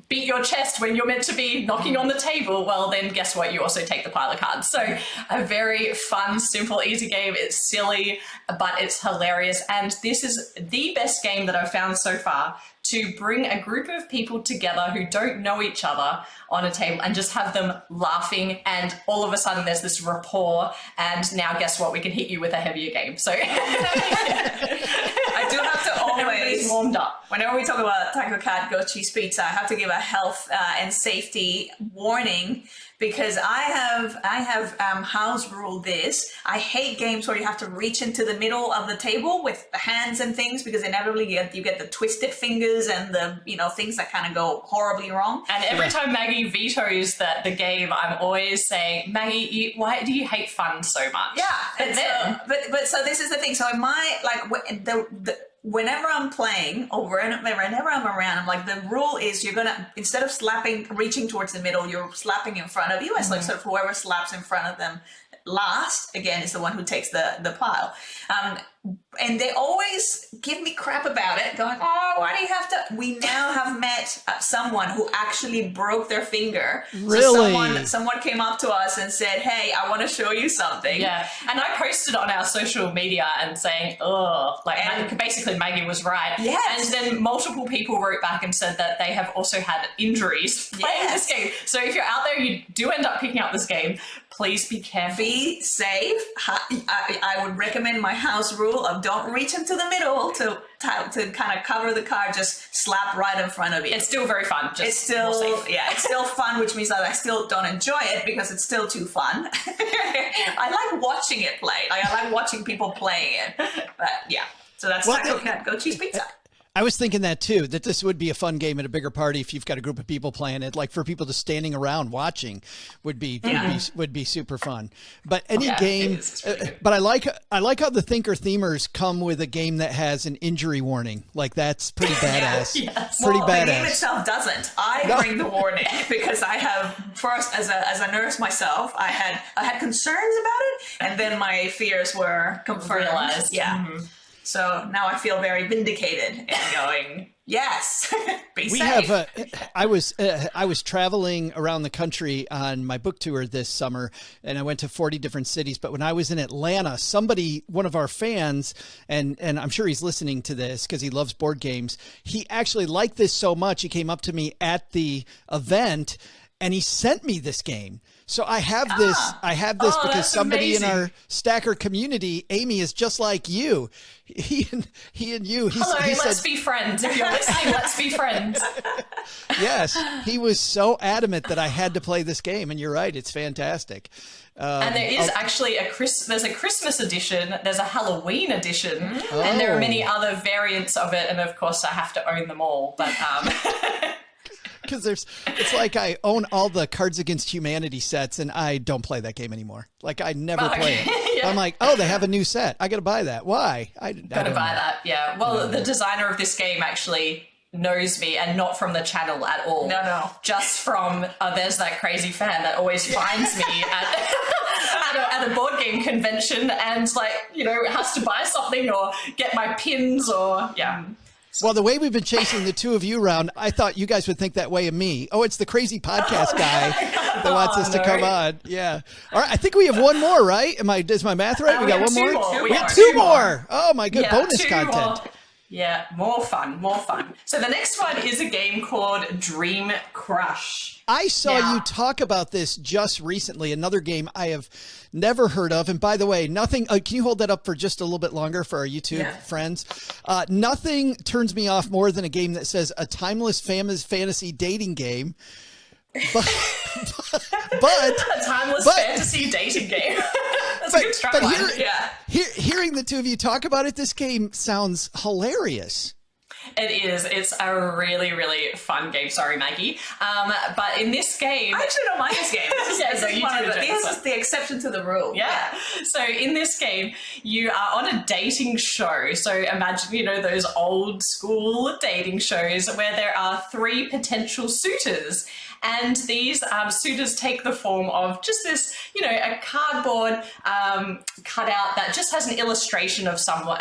beat your chest when you're meant to be knocking on the table, well, then guess what? You also take the pile of cards. So a very fun, simple, easy game. It's silly, but it's hilarious. And this is the best game that I've found so far to bring a group of people together who don't know each other on a table and just have them laughing, and all of a sudden there's this rapport, and now guess what? We can hit you with a heavier game. So I do have to always warmed up. Whenever we talk about Taco Cat Goat Cheese Pizza, I have to give a health and safety warning, because I have house ruled this. I hate games where you have to reach into the middle of the table with the hands and things, because inevitably you get the twisted fingers and the things that kind of go horribly wrong. And every time Maggie vetoes the game, I'm always saying, Maggie, why do you hate fun so much? Yeah, but so this is the thing. So in my whenever I'm playing or whenever I'm around, I'm like, the rule is you're gonna, instead of reaching towards the middle, you're slapping in front of you. It's like sort of whoever slaps in front of them last, again, is the one who takes the pile. And they always give me crap about it, going, oh, why do you have to? We now have met someone who actually broke their finger. Really? So someone came up to us and said, hey, I want to show you something. Yeah. And I posted on our social media and saying, basically Maggie was right. Yes. And then multiple people wrote back and said that they have also had injuries playing this game. So if you're out there, you do end up picking up this game, please be careful. Be safe. I would recommend my house rule of don't reach into the middle to kind of cover the card. Just slap right in front of you. It's still very fun. It's still fun, which means that I still don't enjoy it because it's still too fun. I like watching it play. I like watching people playing it. But yeah, so that's Taco Cat Goat Cheese Pizza. I was thinking that too, that this would be a fun game at a bigger party if you've got a group of people playing it. Like for people just standing around watching would be super fun. But any game, but I like how the Thinker Themers come with a game that has an injury warning. Like that's pretty badass. Pretty badass. The game itself doesn't. I bring the warning because I have first as a nurse myself, I had concerns about it, and then my fears were confirmed. Yeah. Mm-hmm. So now I feel very vindicated and going, yes, be safe. I was traveling around the country on my book tour this summer, and I went to 40 different cities. But when I was in Atlanta, one of our fans, and I'm sure he's listening to this because he loves board games, he actually liked this so much, he came up to me at the event and he sent me this game. So I have this because somebody in our Stacker community, Amy, is just like you. He and you. Hello, let's be friends. If you're listening, let's be friends. Yes, he was so adamant that I had to play this game, and you're right, it's fantastic. And there is actually there's a Christmas edition, there's a Halloween edition, and there are many other variants of it. And of course, I have to own them all. But because it's like I own all the Cards Against Humanity sets and I don't play that game anymore. Like I never play it. Yeah. I'm like, oh, they have a new set. I got to buy that. Why? I got to buy that. Yeah. Well, the designer of this game actually knows me, and not from the channel at all. No. Just from there's that crazy fan that always finds me at a board game convention and has to buy something or get my pins or Well, the way we've been chasing the two of you around, I thought you guys would think that way of me. Oh, it's the crazy podcast guy that wants us to come on. Yeah. All right. I think we have one more, right? Is my math right? We got one more? We have two more. Oh, my good. Bonus content. More. Yeah, more fun. So the next one is a game called Dream Crush. I saw you talk about this just recently, another game I have never heard of. And by the way, nothing, can you hold that up for just a little bit longer for our YouTube friends? Nothing turns me off more than a game that says a timeless fantasy dating game. But a timeless fantasy dating game. That's a good strapline. Hearing the two of you talk about it, this game sounds hilarious. It is. It's a really, really fun game. Sorry, Maggie. But in this game... I actually don't mind this game. This is the exception to the rule. Yeah. So in this game, you are on a dating show. So imagine, those old school dating shows where there are 3 potential suitors. And these suitors take the form of just this, a cardboard cutout that just has an illustration of someone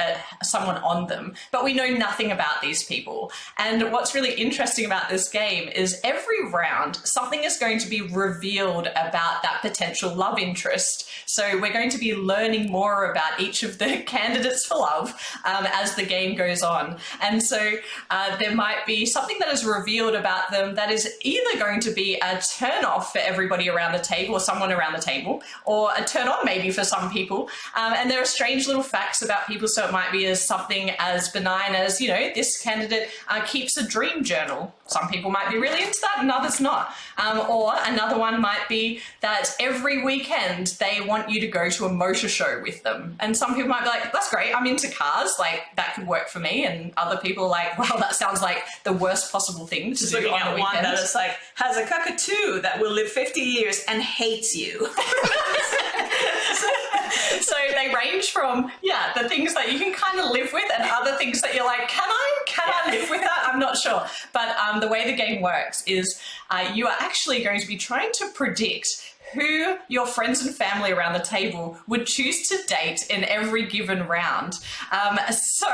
on them. But we know nothing about these people. And what's really interesting about this game is every round, something is going to be revealed about that potential love interest. So we're going to be learning more about each of the candidates for love as the game goes on. And so there might be something that is revealed about them that is either going to be a turn off for everybody around the table or someone around the table, or a turn on maybe for some people. And there are strange little facts about people. So it might be as something as benign as, this candidate keeps a dream journal. Some people might be really into that and others not. Or another one might be that every weekend they want you to go to a motor show with them. And some people might be like, that's great, I'm into cars, like that could work for me. And other people are like, well, that sounds like the worst possible thing to do on the weekend. One that is like, has a cockatoo that will live 50 years and hates you. So they range from, the things that you can kind of live with and other things that you're like, can I live with that? I'm not sure. But the way the game works is you are actually going to be trying to predict who your friends and family around the table would choose to date in every given round. So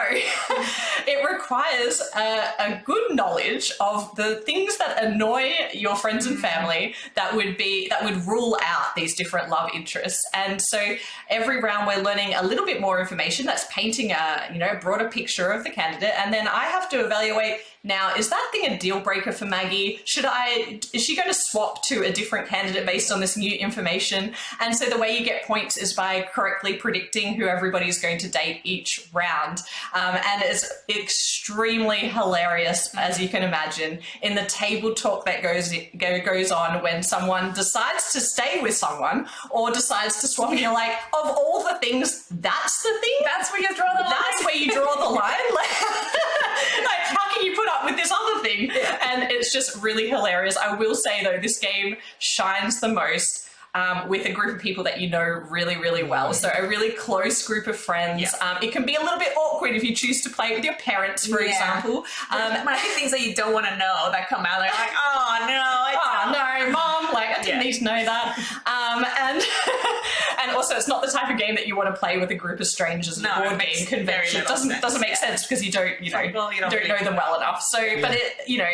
it requires a good knowledge of the things that annoy your friends and family that would rule out these different love interests. And so every round we're learning a little bit more information that's painting a broader picture of the candidate. And then I have to evaluate, now, is that thing a deal breaker for Maggie? Is she going to swap to a different candidate based on this new information? And so the way you get points is by correctly predicting who everybody's going to date each round. And it's extremely hilarious, as you can imagine, in the table talk that goes on when someone decides to stay with someone or decides to swap. And you're like, of all the things, that's the thing? That's where you draw the line? That's where you draw the line? Like, how can you put up with this other thing? And it's just really hilarious. I will say, though, this game shines the most with a group of people that you know really, really well. So a really close group of friends. It can be a little bit awkward if you choose to play with your parents, for example. Might be things that you don't want to know that come out. Like, oh no, mom, like I didn't need to know that. And also, it's not the type of game that you want to play with a group of strangers at a board game convention. It doesn't make sense because you don't know them well enough. So, but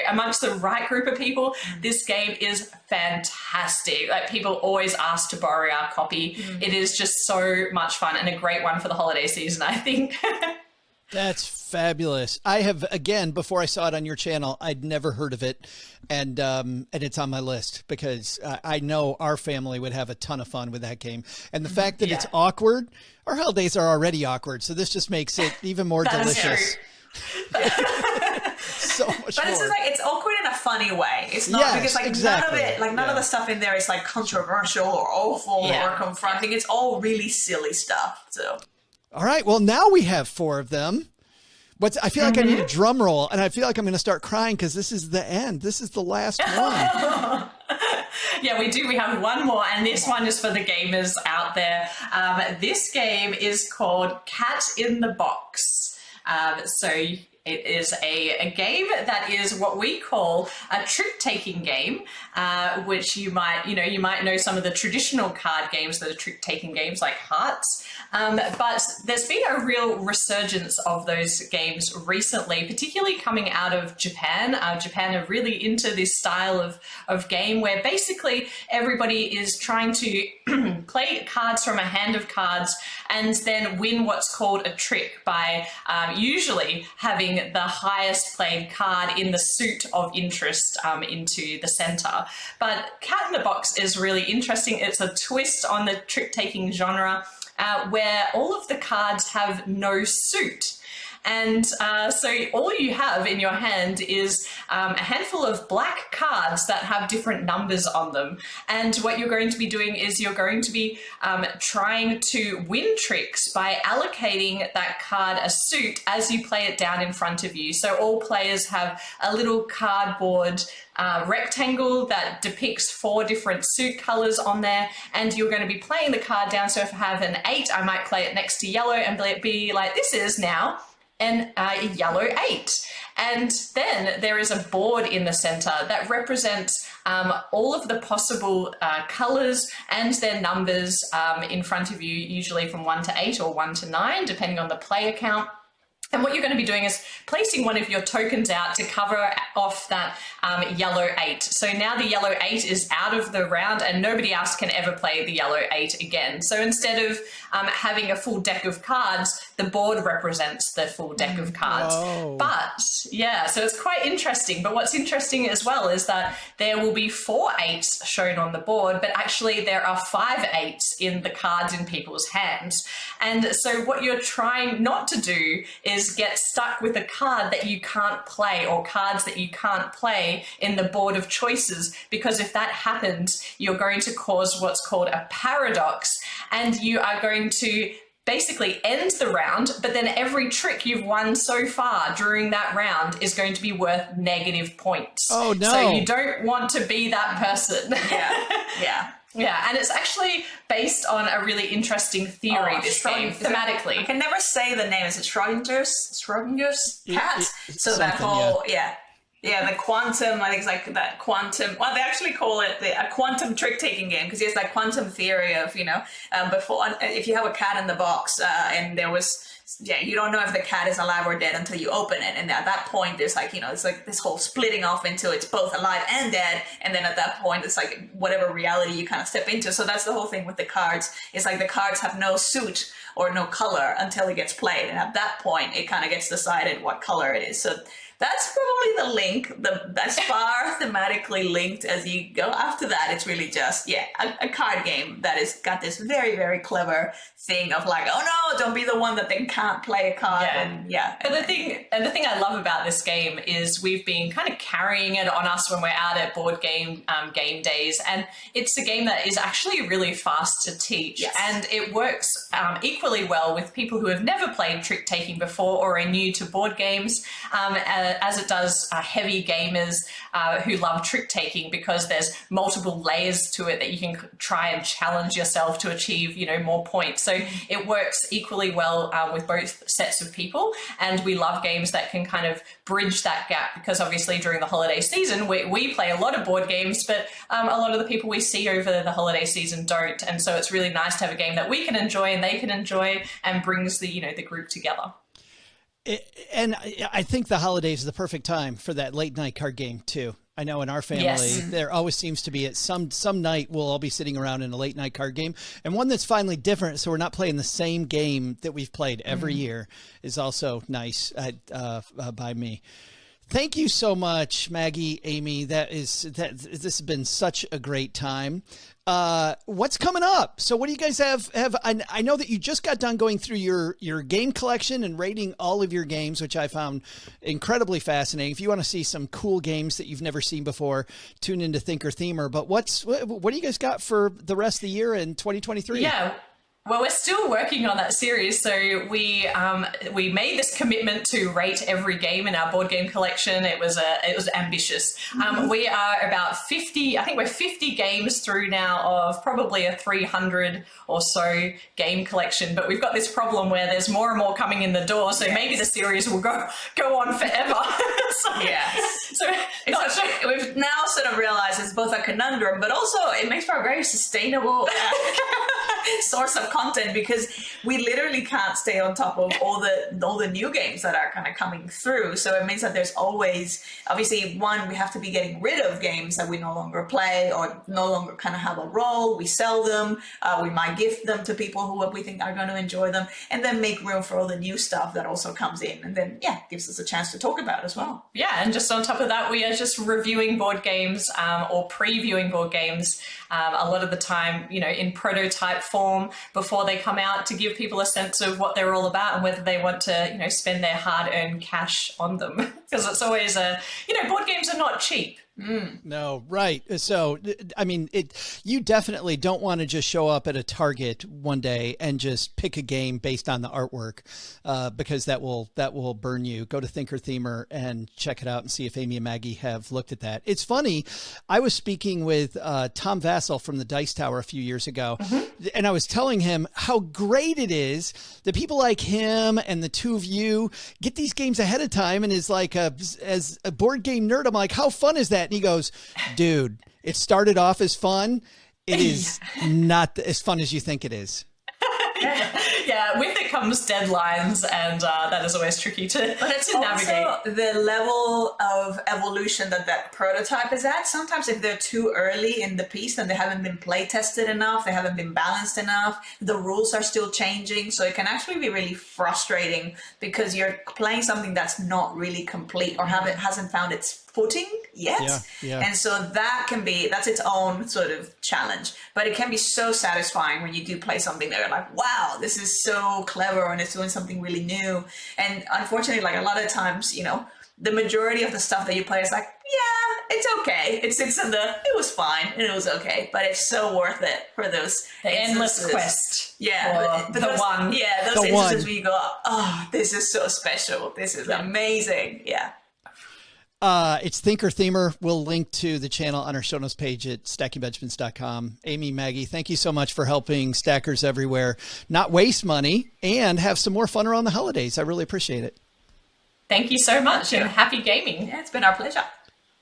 amongst the right group of people, this game is fantastic. Like, people always ask to borrow our copy. It is just so much fun and a great one for the holiday season, I think. That's fabulous. I have, again, before I saw it on your channel, I'd never heard of it. And it's on my list because I know our family would have a ton of fun with that game. And the fact that it's awkward, our holidays are already awkward. So this just makes it even more delicious. So much but more. It's just like, it's awkward in a funny way. It's not because exactly. none of it, none of the stuff in there is like controversial or awful or confronting. It's all really silly stuff. So. All right. Well, now we have 4 of them. I feel like I need a drum roll, and I feel like I'm going to start crying because this is the end. This is the last one. Yeah, we do. We have one more, and this one is for the gamers out there. This game is called Cat in the Box. So it is a game that is what we call a trick-taking game, which you might know some of the traditional card games that are trick-taking games like Hearts. But there's been a real resurgence of those games recently, particularly coming out of Japan. Japan are really into this style of game where basically everybody is trying to play cards from a hand of cards and then win what's called a trick by usually having the highest played card in the suit of interest into the center. But Cat in the Box is really interesting. It's a twist on the trick-taking genre where all of the cards have no suit. And so all you have in your hand is a handful of black cards that have different numbers on them. And what you're going to be doing is you're going to be trying to win tricks by allocating that card a suit as you play it down in front of you. So all players have a little cardboard rectangle that depicts 4 different suit colors on there, and you're going to be playing the card down. So if I have an 8, I might play it next to yellow and be like, this is now a yellow 8. And then there is a board in the center that represents all of the possible colors and their numbers in front of you, usually from 1 to 8 or 1 to 9, depending on the player count. And what you're going to be doing is placing one of your tokens out to cover off that yellow 8. So now the yellow 8 is out of the round and nobody else can ever play the yellow 8 again. So instead of having a full deck of cards, the board represents the full deck of cards. Whoa. But yeah, so it's quite interesting. But what's interesting as well is that there will be 4 8s shown on the board, but actually there are 5 8s in the cards in people's hands. And so what you're trying not to do is get stuck with a card that you can't play or cards that you can't play in the board of choices, because if that happens, you're going to cause what's called a paradox, and you are going to basically end the round, but then every trick you've won so far during that round is going to be worth negative points. Oh, no. So you don't want to be that person. Yeah. Yeah, and it's actually based on a really interesting theory, this game, thematically. I can never say the name. Is it Schrodinger's cat? So that whole, the quantum, I think it's like that quantum, well, they actually call it a quantum trick-taking game, because it's like quantum theory of, before, if you have a cat in the box and there was, you don't know if the cat is alive or dead until you open it. And at that point, there's like, it's like this whole splitting off into it's both alive and dead. And then at that point, it's like whatever reality you kind of step into. So that's the whole thing with the cards. It's like the cards have no suit or no color until it gets played. And at that point, it kind of gets decided what color it is. So that's probably the link, as far thematically linked as you go. After that, it's really just, a card game that has got this very, very clever thing of like, oh no, don't be the one that then can't play a card. Yeah. And yeah. But the thing I love about this game is we've been kind of carrying it on us when we're out at board game days, and it's a game that is actually really fast to teach. Yes. And it works equally well with people who have never played trick taking before or are new to board games, as it does heavy gamers who love trick taking, because there's multiple layers to it that you can try and challenge yourself to achieve, more points. So it works equally well with both sets of people, and we love games that can kind of bridge that gap, because obviously during the holiday season we play a lot of board games, but a lot of the people we see over the holiday season don't, and so it's really nice to have a game that we can enjoy and they can enjoy, and brings the the group together. And I think the holidays is the perfect time for that late night card game too. I know in our family, Yes. there always seems to be at some night we'll all be sitting around in a late night card game, and one that's finally different. So we're not playing the same game that we've played every year is also nice by me. Thank you so much, Maggie, Amy. This has been such a great time. What's coming up? So what do you guys have? I know that you just got done going through your game collection and rating all of your games, which I found incredibly fascinating. If you want to see some cool games that you've never seen before, tune into Thinker Themer. But what do you guys got for the rest of the year in 2023? Yeah. Well, we're still working on that series. So we made this commitment to rate every game in our board game collection. It was ambitious. We are about 50. I think we're 50 games through now of probably a 300 or so game collection. But we've got this problem where there's more and more coming in the door. So maybe the series will go on forever. We've now sort of realized it's both a conundrum, but also it makes for a very sustainable source of content, because we literally can't stay on top of all the new games that are kind of coming through. So it means that there's always, obviously, one, we have to be getting rid of games that we no longer play or no longer kind of have a role. We sell them. We might gift them to people who we think are going to enjoy them, and then make room for all the new stuff that also comes in, and then gives us a chance to talk about it as well. Yeah, and just on top of that, we are just reviewing board games or previewing board games a lot of the time, in prototype form before they come out, to give people a sense of what they're all about and whether they want to, spend their hard-earned cash on them. Because it's always board games are not cheap. No, right. So, I mean, you definitely don't want to just show up at a Target one day and just pick a game based on the artwork, because that will burn you. Go to Thinker Themer and check it out and see if Amy and Maggie have looked at that. It's funny. I was speaking with Tom Vassell from the Dice Tower a few years ago, and I was telling him how great it is that people like him and the two of you get these games ahead of time. And is like, as a board game nerd, I'm like, how fun is that? And he goes, dude, it started off as fun. It is not as fun as you think it is. Yeah, with it comes deadlines, and that is always tricky to navigate. Also the level of evolution that prototype is at. Sometimes if they're too early in the piece, then they haven't been play tested enough, they haven't been balanced enough, the rules are still changing, so it can actually be really frustrating because you're playing something that's not really complete or hasn't found its footing yet. Yeah. And so that's its own sort of challenge, but it can be so satisfying when you do play something that you're like, wow, this is so clever and it's doing something really new. And unfortunately, like a lot of times, the majority of the stuff that you play is like, yeah, it's okay. It sits in it was fine and it was okay, but it's so worth it for those endless quest. Yeah, but those instances where you go, oh, this is so special. This is amazing. Yeah. It's Thinker Themer. We'll link to the channel on our show notes page at stackingbenjamins.com. Amy, Maggie, thank you so much for helping stackers everywhere not waste money and have some more fun around the holidays. I really appreciate it. Thank you so much, and happy gaming. Yeah, it's been our pleasure.